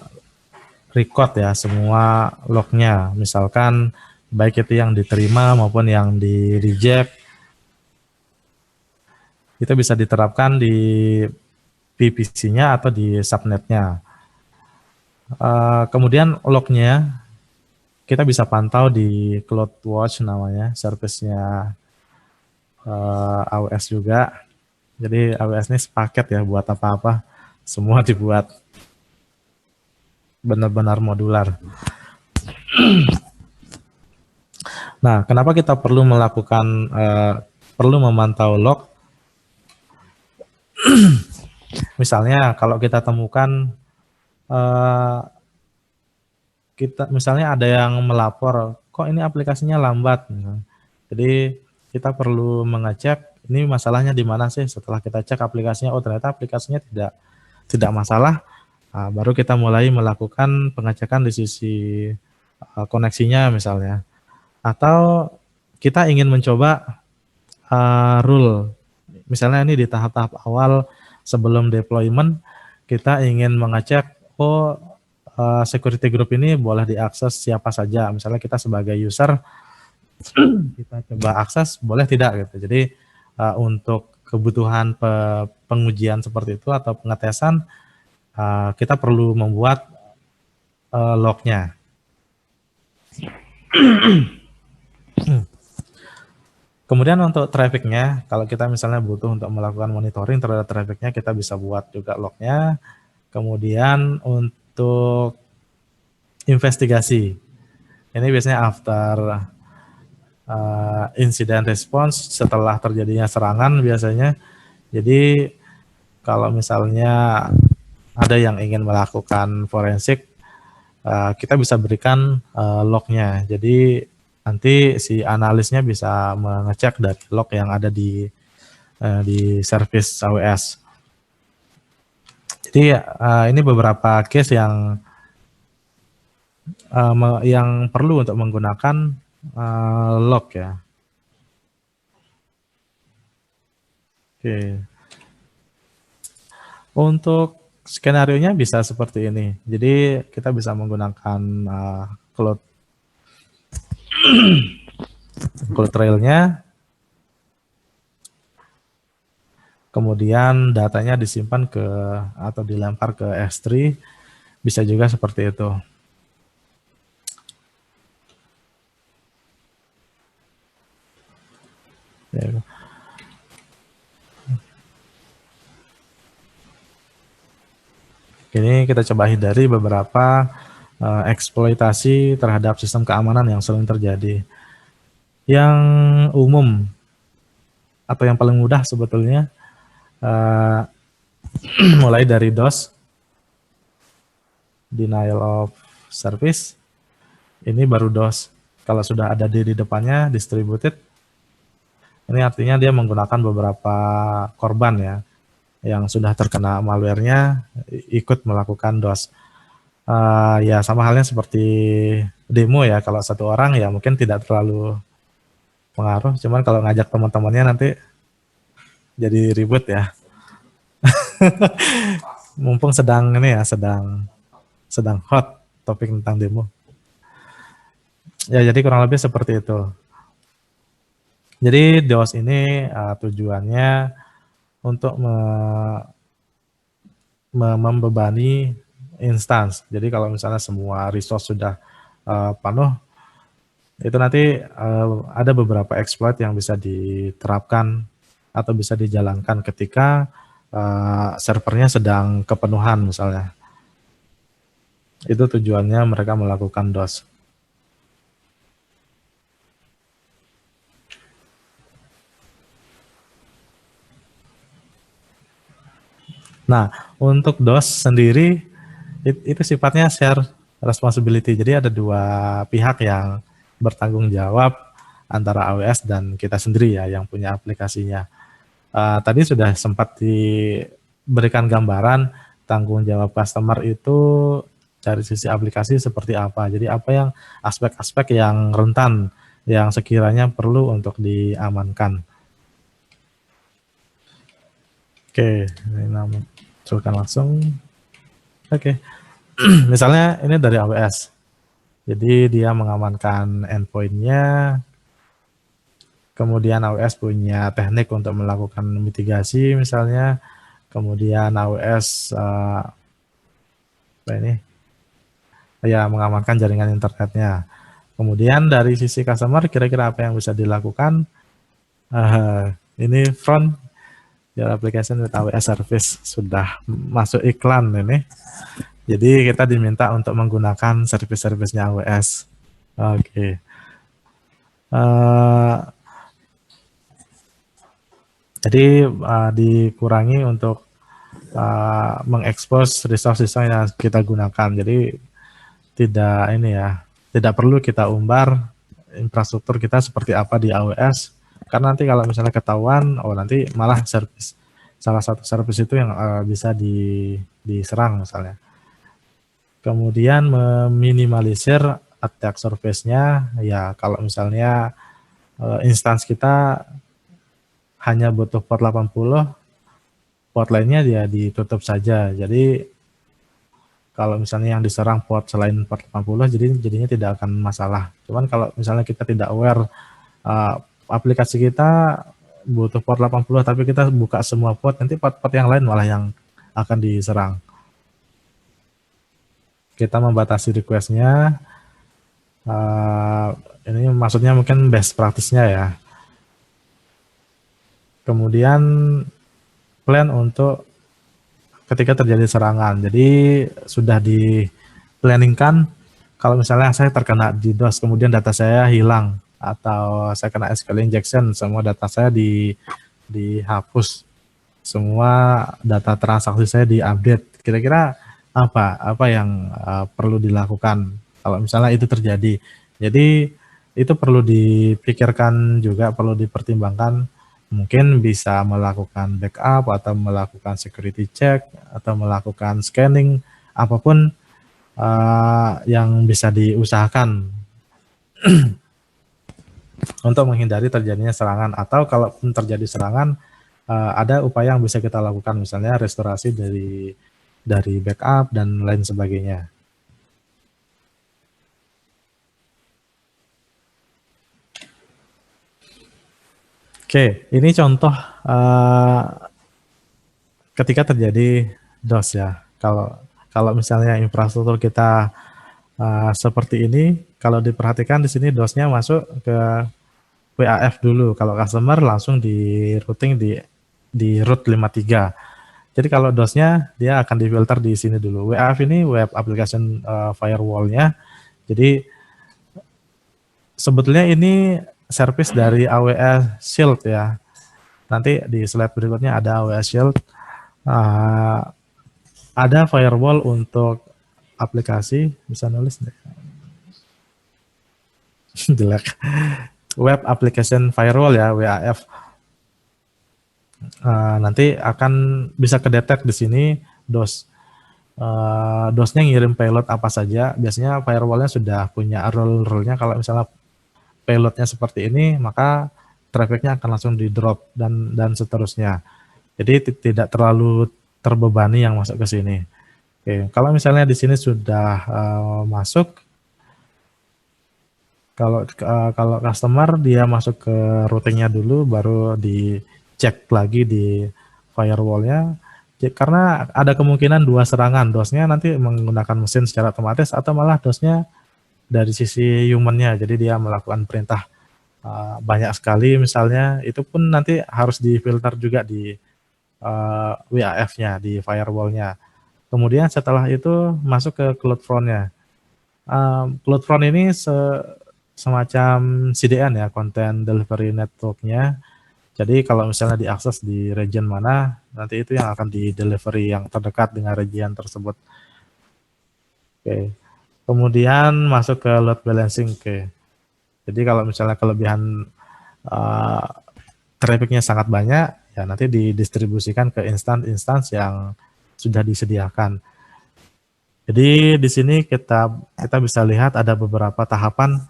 record ya semua lognya, misalkan baik itu yang diterima maupun yang di reject, itu bisa diterapkan di PPC-nya atau di subnetnya. Kemudian lognya kita bisa pantau di CloudWatch namanya, service-nya AWS juga. Jadi AWS ini sepaket ya buat apa-apa, semua dibuat benar-benar modular. Nah, kenapa kita perlu melakukan perlu memantau log? Misalnya kalau kita temukan kita misalnya ada yang melapor, kok ini aplikasinya lambat. Jadi kita perlu mengecek ini masalahnya di mana sih. Setelah kita cek aplikasinya, oh ternyata aplikasinya tidak masalah. Nah, baru kita mulai melakukan pengecekan di sisi koneksinya misalnya. Atau kita ingin mencoba rule. Misalnya ini di tahap-tahap awal sebelum deployment, kita ingin mengecek, oh security group ini boleh diakses siapa saja. Misalnya kita sebagai user, kita coba akses, boleh tidak gitu. Jadi untuk kebutuhan pengujian seperti itu atau pengetesan, kita perlu membuat lognya. Kemudian untuk trafficnya, kalau kita misalnya butuh untuk melakukan monitoring terhadap trafficnya, kita bisa buat juga lognya. Kemudian untuk investigasi, ini biasanya after incident response, setelah terjadinya serangan biasanya. Jadi kalau misalnya ada yang ingin melakukan forensik, kita bisa berikan lognya. Jadi nanti si analisnya bisa mengecek dari log yang ada di service AWS. Jadi ini beberapa case yang perlu untuk menggunakan log ya. Oke. Untuk skenario-nya bisa seperti ini. Jadi kita bisa menggunakan CloudTrail-nya. Kemudian datanya disimpan ke atau dilempar ke S3, bisa juga seperti itu. Ya. Ini kita coba hindari beberapa eksploitasi terhadap sistem keamanan yang sering terjadi. Yang umum atau yang paling mudah sebetulnya mulai dari DOS, denial of service. Ini baru DOS. Kalau sudah ada di depannya distributed, ini artinya dia menggunakan beberapa korban ya yang sudah terkena malware-nya ikut melakukan DOS. Ya sama halnya seperti demo ya, kalau satu orang ya mungkin tidak terlalu pengaruh, cuman kalau ngajak teman-temannya nanti jadi ribut ya. Mumpung sedang ini ya, sedang hot topik tentang demo. Ya jadi kurang lebih seperti itu. Jadi DOS ini tujuannya untuk membebani instance. Jadi kalau misalnya semua resource sudah penuh, itu nanti ada beberapa exploit yang bisa diterapkan atau bisa dijalankan ketika servernya sedang kepenuhan misalnya. Itu tujuannya mereka melakukan DOS. Nah, untuk DOS sendiri itu sifatnya share responsibility. Jadi ada dua pihak yang bertanggung jawab antara AWS dan kita sendiri ya yang punya aplikasinya. Tadi sudah sempat diberikan gambaran tanggung jawab customer itu dari sisi aplikasi seperti apa. Jadi apa yang aspek-aspek yang rentan yang sekiranya perlu untuk diamankan. Oke, ini masukkan langsung. Oke. Misalnya ini dari AWS. Jadi dia mengamankan endpoint-nya, kemudian AWS punya teknik untuk melakukan mitigasi misalnya, kemudian AWS apa ini? Ya, mengamankan jaringan internetnya. Kemudian dari sisi customer kira-kira apa yang bisa dilakukan? Ini front your application with AWS service sudah masuk iklan ini. Jadi kita diminta untuk menggunakan service-servicenya AWS. Oke. Jadi dikurangi untuk mengekspos resource-resource yang kita gunakan. Jadi tidak ini ya, tidak perlu kita umbar infrastruktur kita seperti apa di AWS. Karena nanti kalau misalnya ketahuan, oh nanti malah service salah satu service itu yang bisa diserang misalnya. Kemudian meminimalisir attack surface-nya, ya kalau misalnya instance kita hanya butuh port 80, port lainnya ya ditutup saja. Jadi kalau misalnya yang diserang port selain port 80, jadinya tidak akan masalah. Cuman kalau misalnya kita tidak aware aplikasi kita butuh port 80 tapi kita buka semua port, nanti port-port yang lain malah yang akan diserang. Kita membatasi request-nya. Ini maksudnya mungkin best practice-nya ya. Kemudian plan untuk ketika terjadi serangan. Jadi sudah di-planningkan kalau misalnya saya terkena DDoS, kemudian data saya hilang, atau saya kena SQL injection, semua data saya dihapus, semua data transaksi saya diupdate. Kira-kira apa yang perlu dilakukan kalau misalnya itu terjadi? Jadi itu perlu dipikirkan juga, perlu dipertimbangkan. Mungkin bisa melakukan backup atau melakukan security check atau melakukan scanning, apapun yang bisa diusahakan untuk menghindari terjadinya serangan. Atau kalau terjadi serangan, ada upaya yang bisa kita lakukan, misalnya restorasi dari backup dan lain sebagainya. Oke, ini contoh ketika terjadi DOS ya. Kalau misalnya infrastruktur kita seperti ini, kalau diperhatikan di sini DOS-nya masuk ke WAF dulu. Kalau customer langsung di routing di root 53. Jadi kalau DOS-nya dia akan difilter di sini dulu. WAF ini web application firewall-nya. Jadi sebetulnya ini service dari AWS Shield ya. Nanti di slide berikutnya ada AWS Shield. Ada firewall untuk aplikasi, bisa nulis deh. Jelek. Web Application Firewall ya, WAF. Nanti akan bisa kedetek di sini DOS. DOS-nya ngirim payload apa saja. Biasanya firewall-nya sudah punya rule-nya. Kalau misalnya payloadnya seperti ini, maka traffic-nya akan langsung di drop dan seterusnya. Jadi tidak terlalu terbebani yang masuk ke sini. Oke, kalau misalnya di sini sudah masuk, kalau customer dia masuk ke routingnya dulu, baru dicek lagi di firewall-nya. Karena ada kemungkinan dua serangan, DOS-nya nanti menggunakan mesin secara otomatis atau malah DOS-nya dari sisi human-nya, jadi dia melakukan perintah banyak sekali misalnya, itu pun nanti harus difilter juga di WAF-nya, di firewall-nya. Kemudian setelah itu masuk ke CloudFront-nya. CloudFront ini semacam CDN ya, Content Delivery Network-nya. Jadi kalau misalnya diakses di region mana, nanti itu yang akan di delivery yang terdekat dengan region tersebut. Oke. Kemudian masuk ke load balancing. Oke. Jadi kalau misalnya kelebihan trafficnya sangat banyak, ya nanti didistribusikan ke instance yang sudah disediakan. Jadi di sini kita bisa lihat ada beberapa tahapan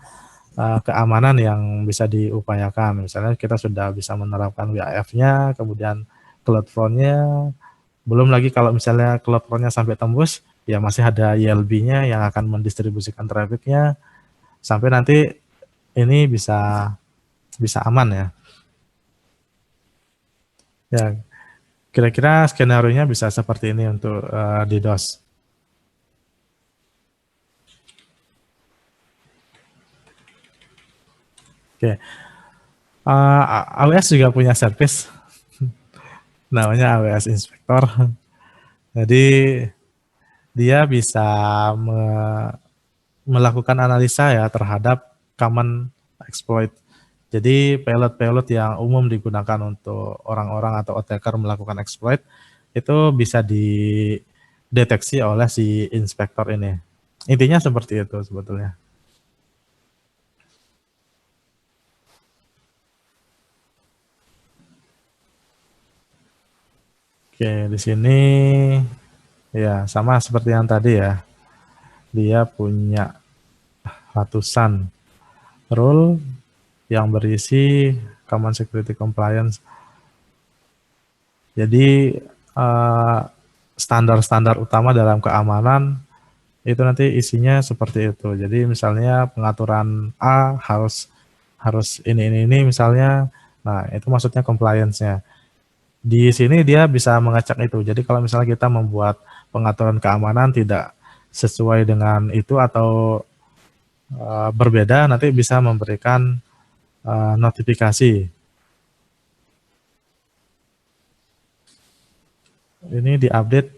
keamanan yang bisa diupayakan. Misalnya kita sudah bisa menerapkan WAF-nya, kemudian CloudFront-nya, belum lagi kalau misalnya CloudFront-nya sampai tembus, ya masih ada YLB-nya yang akan mendistribusikan trafficnya sampai nanti ini bisa aman ya. Ya, kira-kira skenario-nya bisa seperti ini untuk DDoS. Oke, AWS juga punya service namanya AWS Inspector. Jadi dia bisa melakukan analisa ya terhadap common exploit. Jadi payload-payload yang umum digunakan untuk orang-orang atau attacker melakukan exploit itu bisa dideteksi oleh si inspektor ini. Intinya seperti itu sebetulnya. Oke, di sini ya sama seperti yang tadi ya. Dia punya ratusan rule yang berisi common security compliance. Jadi standar-standar utama dalam keamanan itu nanti isinya seperti itu. Jadi misalnya pengaturan A harus harus ini misalnya. Nah, itu maksudnya compliance-nya. Di sini dia bisa mengecek itu. Jadi kalau misalnya kita membuat pengaturan keamanan tidak sesuai dengan itu atau berbeda, nanti bisa memberikan notifikasi. Ini diupdate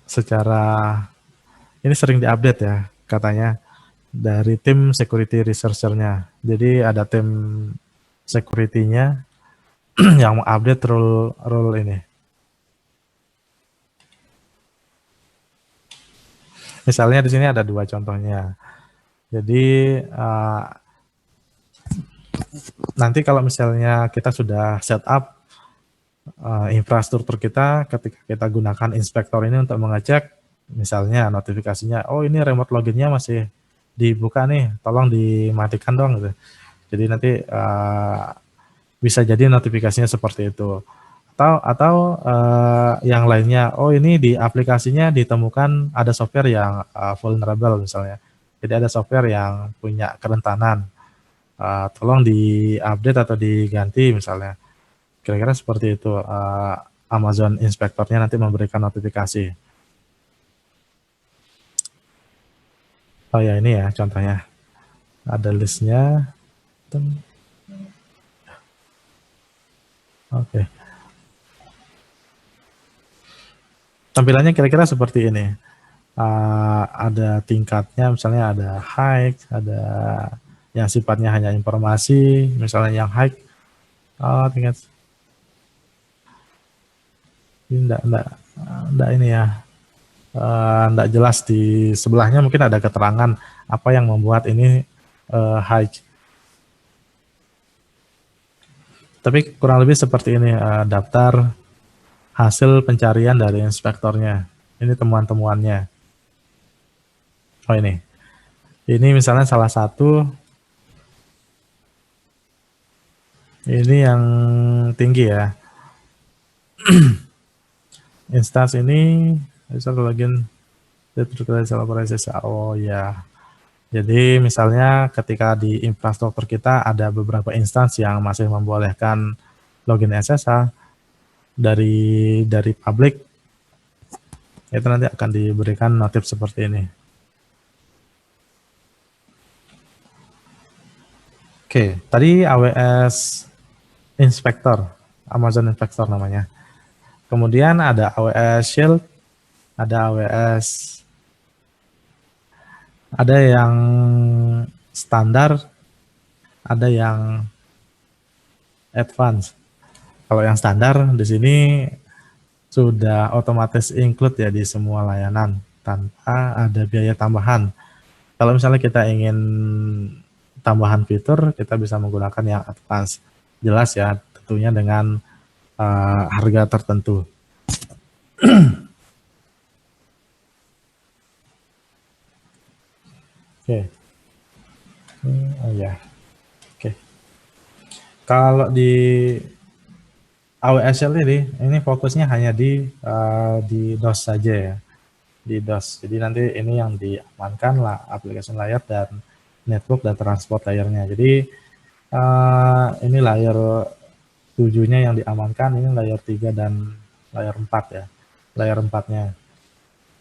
secara ini sering diupdate ya katanya dari tim security researcher-nya. Jadi ada tim security-nya yang mengupdate rule ini. Misalnya di sini ada dua contohnya. Jadi nanti kalau misalnya kita sudah set up infrastruktur kita, ketika kita gunakan inspektor ini untuk mengecek, misalnya notifikasinya, oh ini remote loginnya masih dibuka nih, tolong dimatikan dong gitu. Jadi nanti bisa jadi notifikasinya seperti itu. Atau yang lainnya, oh ini di aplikasinya ditemukan ada software yang vulnerable misalnya. Jadi ada software yang punya kerentanan, tolong diupdate atau diganti misalnya. Kira-kira seperti itu. Amazon Inspektornya nanti memberikan notifikasi. Oh ya ini ya contohnya. Ada listnya. Oke. Tampilannya kira-kira seperti ini. Ada tingkatnya, misalnya ada high, ada yang sifatnya hanya informasi, misalnya yang high, tingkat ini enggak ini ya, enggak jelas di sebelahnya mungkin ada keterangan apa yang membuat ini high. Tapi kurang lebih seperti ini daftar hasil pencarian dari inspektornya. Ini temuan-temuannya. Oh ini. Ini misalnya salah satu ini yang tinggi ya. Instance ini bisa login oh ya. Jadi misalnya ketika di infrastruktur kita ada beberapa instansi yang masih membolehkan login SSH dari publik, itu nanti akan diberikan notif seperti ini. Oke, tadi AWS Inspector, Amazon Inspector namanya. Kemudian ada AWS Shield, ada AWS, ada yang standar, ada yang advance. Kalau yang standar di sini sudah otomatis include ya di semua layanan tanpa ada biaya tambahan. Kalau misalnya kita ingin tambahan fitur, kita bisa menggunakan yang advance. Jelas ya, tentunya dengan harga tertentu. Oke. Oh ya. Oke. Kalau di AWS ini fokusnya hanya di DOS saja ya. di DOS. Jadi nanti ini yang diamankan lah application layer dan network dan transport layernya. Jadi ini layer 7-nya yang diamankan, ini layer 3 dan layer 4 ya. Layer 4-nya.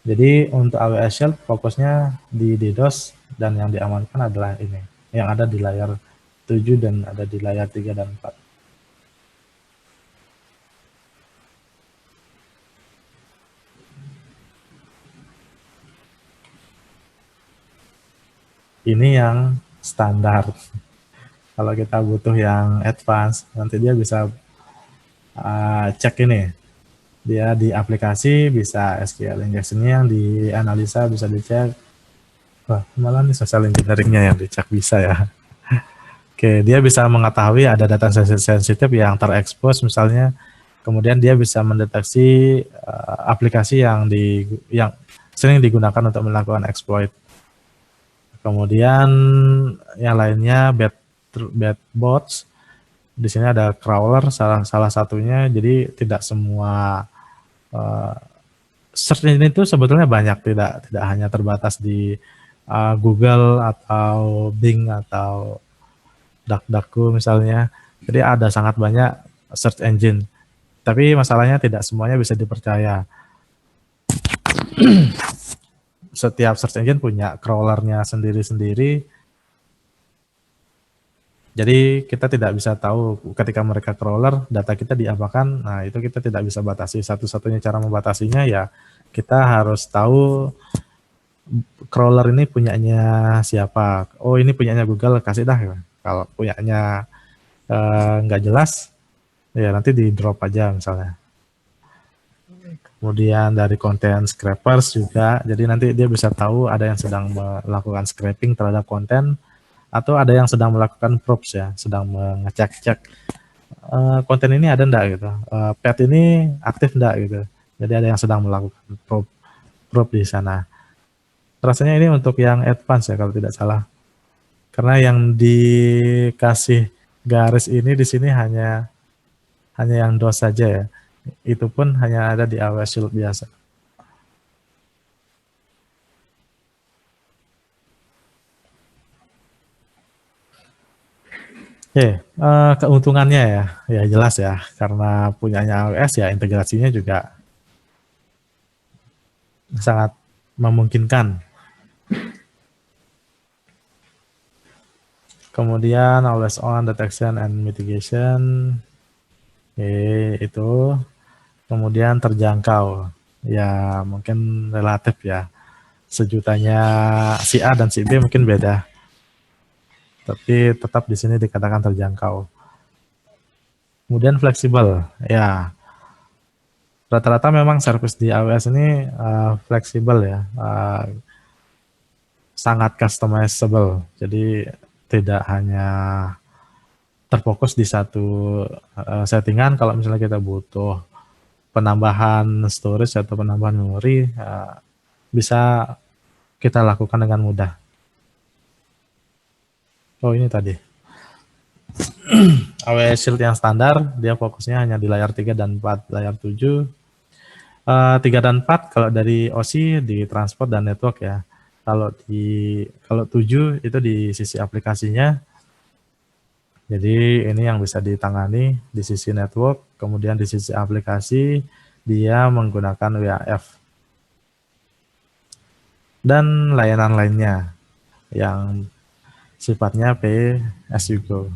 Jadi untuk AWS Shield fokusnya di DDoS dan yang diamankan adalah ini. Yang ada di layer 7 dan ada di layer 3 dan 4. Ini yang standar. Kalau kita butuh yang advance, nanti dia bisa cek ini. Dia di aplikasi bisa SQL injection-nya yang dianalisa, bisa dicek. Wah, malah nih social engineering-nya yang dicek bisa ya. Oke, dia bisa mengetahui ada data sensitif yang terekspos misalnya. Kemudian dia bisa mendeteksi aplikasi yang sering digunakan untuk melakukan exploit. Kemudian yang lainnya bad bots. Di sini ada crawler salah satunya. Jadi tidak semua search engine itu sebetulnya banyak, tidak hanya terbatas di Google atau Bing atau DuckDuckGo misalnya. Jadi ada sangat banyak search engine. Tapi masalahnya tidak semuanya bisa dipercaya. Setiap search engine punya crawlernya sendiri-sendiri. Jadi kita tidak bisa tahu ketika mereka crawler data kita diapakan. Nah, itu kita tidak bisa batasi. Satu-satunya cara membatasinya ya kita harus tahu crawler ini punyanya siapa. Oh, ini punyanya Google, kasih dah. Kalau punyanya nggak jelas, ya nanti di drop aja misalnya. Kemudian dari konten scrapers juga, jadi nanti dia bisa tahu ada yang sedang melakukan scraping terhadap konten, atau ada yang sedang melakukan props ya, sedang mengecek-cek konten ini ada enggak gitu, pet ini aktif enggak gitu. Jadi ada yang sedang melakukan prop di sana. Rasanya ini untuk yang advance ya kalau tidak salah. Karena yang dikasih garis ini di sini hanya yang DOS saja ya. Itu pun hanya ada di AWS Shield biasa. Oke, keuntungannya ya jelas ya, karena punyanya AWS ya integrasinya juga sangat memungkinkan. Kemudian always on detection and mitigation, itu. Kemudian terjangkau, ya mungkin relatif ya. Sejutanya si A dan si B mungkin beda, tapi tetap di sini dikatakan terjangkau. Kemudian fleksibel, ya rata-rata memang service di AWS ini fleksibel ya, sangat customizable. Jadi tidak hanya terfokus di satu settingan. Kalau misalnya kita butuh penambahan storage atau penambahan memori, bisa kita lakukan dengan mudah. Oh, ini tadi AWS Shield yang standar, dia fokusnya hanya di layar 3 dan 4, layar 7. 3 dan 4 kalau dari OSI di transport dan network ya. Kalau 7 itu di sisi aplikasinya. Jadi ini yang bisa ditangani di sisi network, kemudian di sisi aplikasi dia menggunakan WAF. Dan layanan lainnya yang sifatnya pay as you go.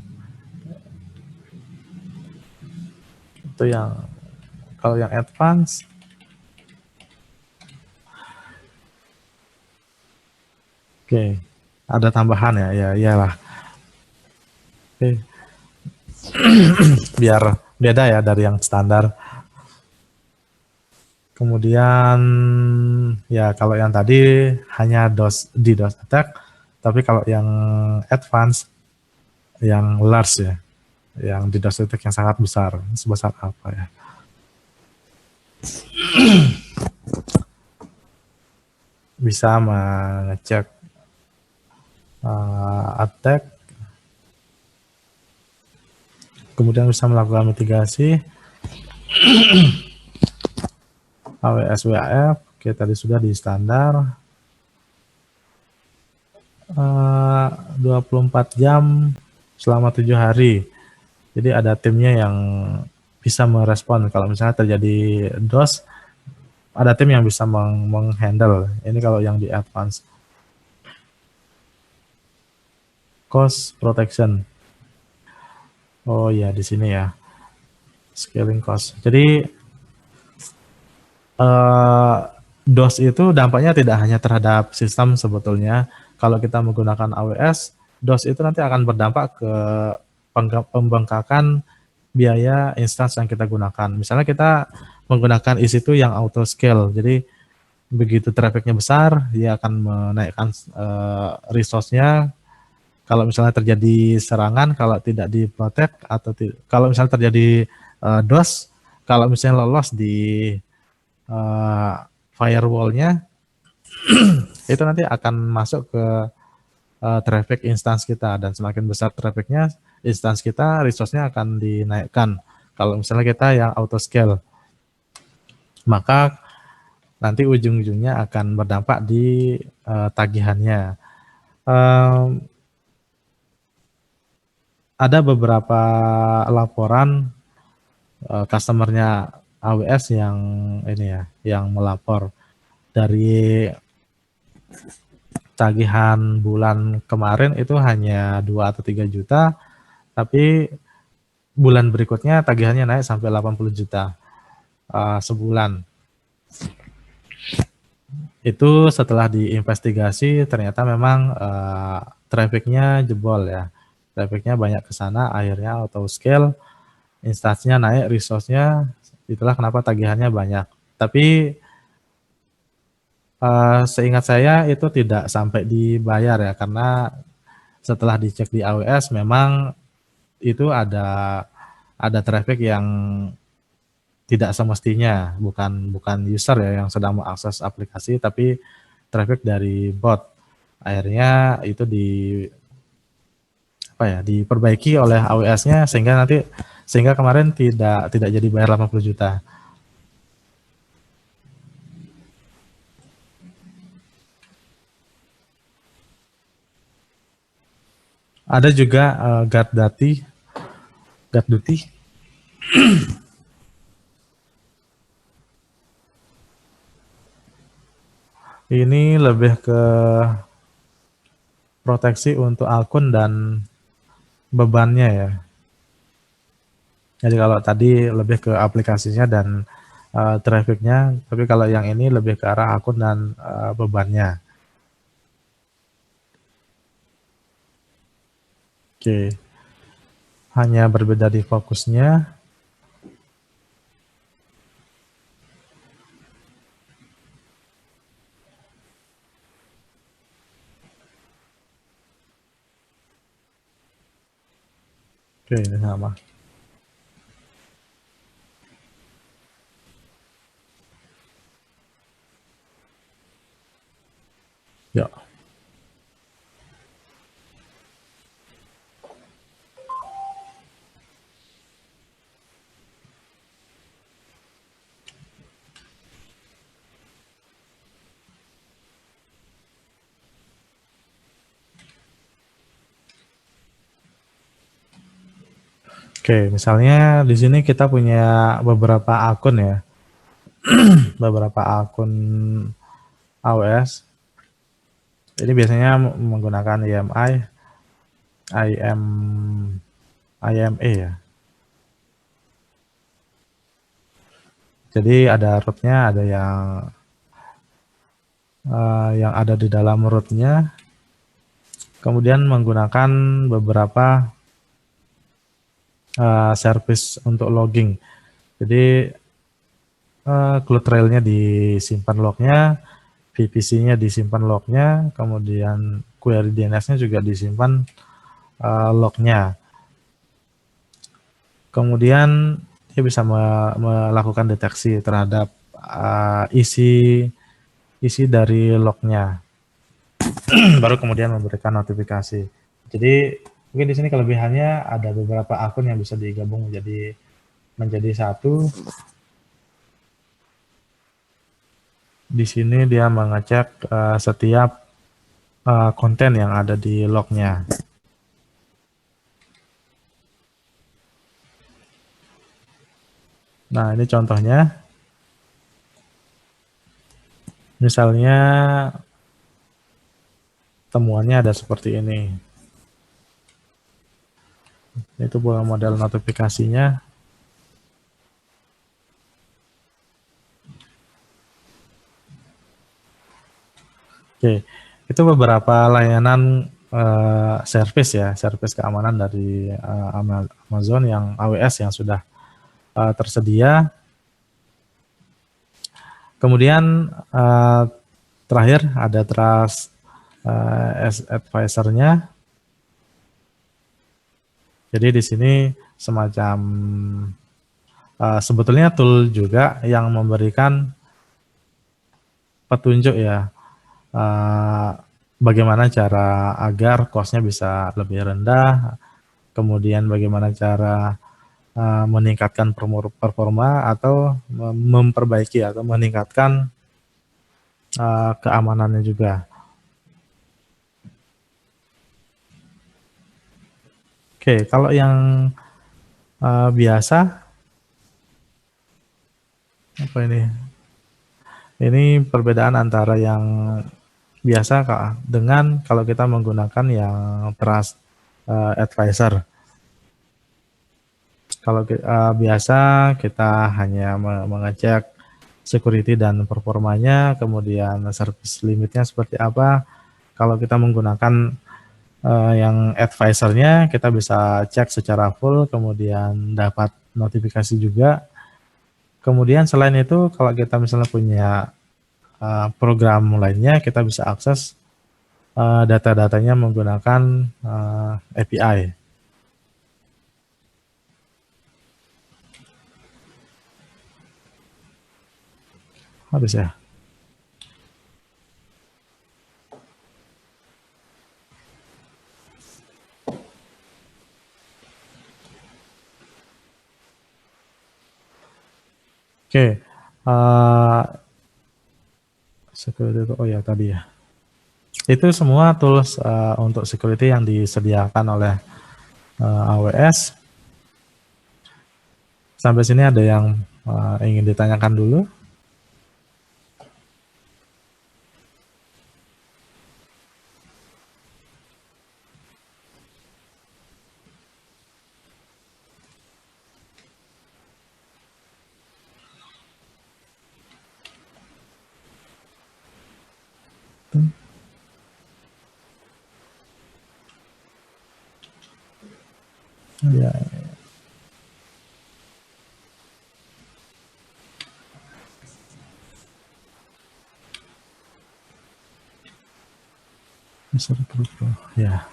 Itu yang kalau yang advance. Oke, ada tambahan ya iyalah. Oke. Biar beda ya dari yang standar. Kemudian ya kalau yang tadi hanya DDoS attack, tapi kalau yang advance, yang large ya, yang DDoS attack yang sangat besar, sebesar apa ya? Bisa mengecek attack, kemudian bisa melakukan mitigasi. AWS WAF, Oke, tadi sudah di standar. 24 jam selama 7 hari. Jadi ada timnya yang bisa merespon kalau misalnya terjadi DOS, ada tim yang bisa menghandle. Ini kalau yang di advance. Cost protection. Oh iya, di sini ya. Scaling cost. Jadi DOS itu dampaknya tidak hanya terhadap sistem sebetulnya. Kalau kita menggunakan AWS, DOS itu nanti akan berdampak ke pembengkakan biaya instance yang kita gunakan. Misalnya kita menggunakan EC2 yang auto scale. Jadi begitu trafficnya besar, dia akan menaikkan resource-nya. Kalau misalnya terjadi serangan, kalau tidak diprotect atau kalau misalnya terjadi DOS, kalau misalnya lolos di firewall-nya, itu nanti akan masuk ke traffic instance kita, dan semakin besar trafficnya instance kita, resource-nya akan dinaikkan. Kalau misalnya kita yang auto scale, maka nanti ujung-ujungnya akan berdampak di tagihannya. Ada beberapa laporan customer-nya AWS yang ini ya, yang melapor dari tagihan bulan kemarin itu hanya 2 atau 3 juta, tapi bulan berikutnya tagihannya naik sampai 80 juta sebulan. Itu setelah diinvestigasi ternyata memang trafficnya jebol ya. Trafficnya banyak ke sana, akhirnya auto scale, instansinya naik, resource-nya, itulah kenapa tagihannya banyak. Tapi seingat saya itu tidak sampai dibayar ya, karena setelah dicek di AWS memang itu ada traffic yang tidak semestinya, bukan user ya yang sedang mengakses aplikasi, tapi traffic dari bot. Akhirnya itu diperbaiki oleh AWS-nya sehingga kemarin tidak jadi bayar 80 juta. Ada juga GuardDuty. Ini lebih ke proteksi untuk akun dan bebannya ya. Jadi kalau tadi lebih ke aplikasinya dan trafficnya, tapi kalau yang ini lebih ke arah akun dan bebannya. Oke, hanya berbeda di fokusnya. Oke, ini sama. Ya. Oke, misalnya di sini kita punya beberapa akun ya. Beberapa akun AWS. Ini biasanya menggunakan IMA ya. Jadi ada rootnya, ada yang ada di dalam rootnya. Kemudian menggunakan beberapa service untuk logging. Jadi CloudTrail-nya disimpan lognya, VPC-nya disimpan lognya, kemudian query DNS-nya juga disimpan lognya. Kemudian dia bisa melakukan deteksi terhadap isi dari lognya. Baru kemudian memberikan notifikasi. Jadi mungkin di sini kelebihannya ada beberapa akun yang bisa digabung menjadi satu. Di sini dia mengecek setiap konten yang ada di lognya. Nah, ini contohnya. Misalnya temuannya ada seperti ini. Itu model notifikasinya. Oke, itu beberapa layanan service ya, service keamanan dari Amazon yang AWS yang sudah tersedia. Kemudian terakhir ada Trust Advisor-nya. Jadi di sini semacam sebetulnya tool juga yang memberikan petunjuk ya, bagaimana cara agar cost-nya bisa lebih rendah, kemudian bagaimana cara meningkatkan performa atau memperbaiki atau meningkatkan keamanannya juga. Oke, kalau yang biasa apa ini? Ini perbedaan antara yang biasa dengan kalau kita menggunakan yang Trust Advisor. Kalau biasa kita hanya mengecek security dan performanya, kemudian service limitnya seperti apa. Kalau kita menggunakan yang advisornya, kita bisa cek secara full, kemudian dapat notifikasi juga. Kemudian selain itu, kalau kita misalnya punya program lainnya, kita bisa akses data-datanya menggunakan API. Habis ya. Oke, security, oh ya tadi ya. Itu semua tools untuk security yang disediakan oleh AWS. Sampai sini ada yang ingin ditanyakan dulu? Ya, ya.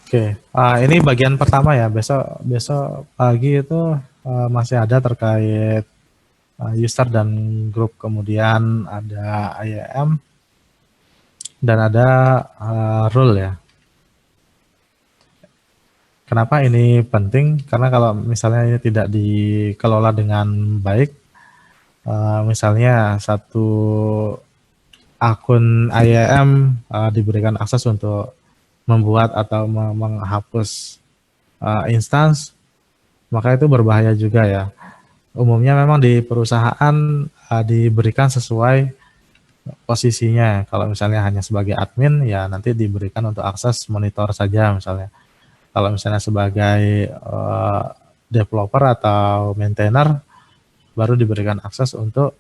Oke, ini bagian pertama ya. Besok besok pagi itu masih ada terkait user dan grup, kemudian ada IAM dan ada rule ya. Kenapa ini penting? Karena kalau misalnya ini tidak dikelola dengan baik, misalnya satu akun IAM diberikan akses untuk membuat atau menghapus instance, maka itu berbahaya juga ya. Umumnya memang di perusahaan diberikan sesuai posisinya. Kalau misalnya hanya sebagai admin, ya nanti diberikan untuk akses monitor saja misalnya. Kalau misalnya sebagai developer atau maintainer, baru diberikan akses untuk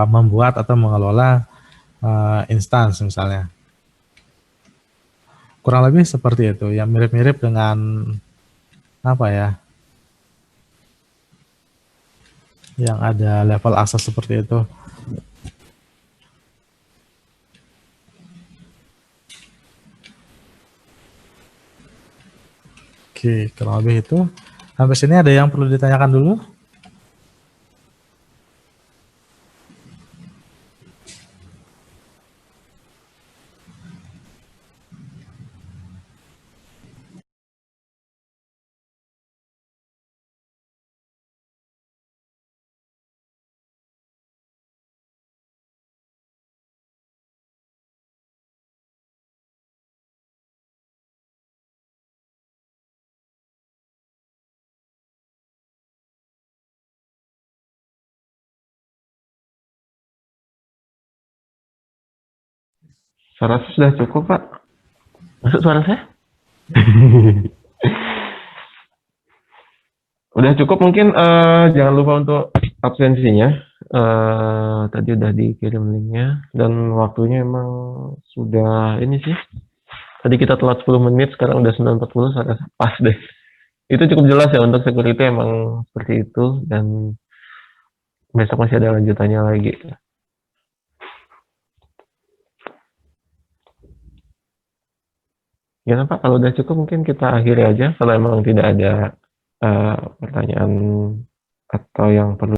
membuat atau mengelola instance misalnya. Kurang lebih seperti itu, yang mirip-mirip dengan apa ya, yang ada level akses seperti itu. Oke, kurang lebih itu. Sampai sini ada yang perlu ditanyakan dulu? Saya rasa sudah cukup, Pak. Masuk suara saya? Udah cukup mungkin, jangan lupa untuk absensinya. Tadi udah dikirim linknya dan waktunya emang sudah ini sih. Tadi kita telat 10 menit, sekarang udah 9.40, saya rasa pas deh. Itu cukup jelas ya untuk security emang seperti itu dan besok masih ada lanjutannya lagi. Ya Pak, kalau udah cukup mungkin kita akhiri aja kalau emang tidak ada pertanyaan atau yang perlu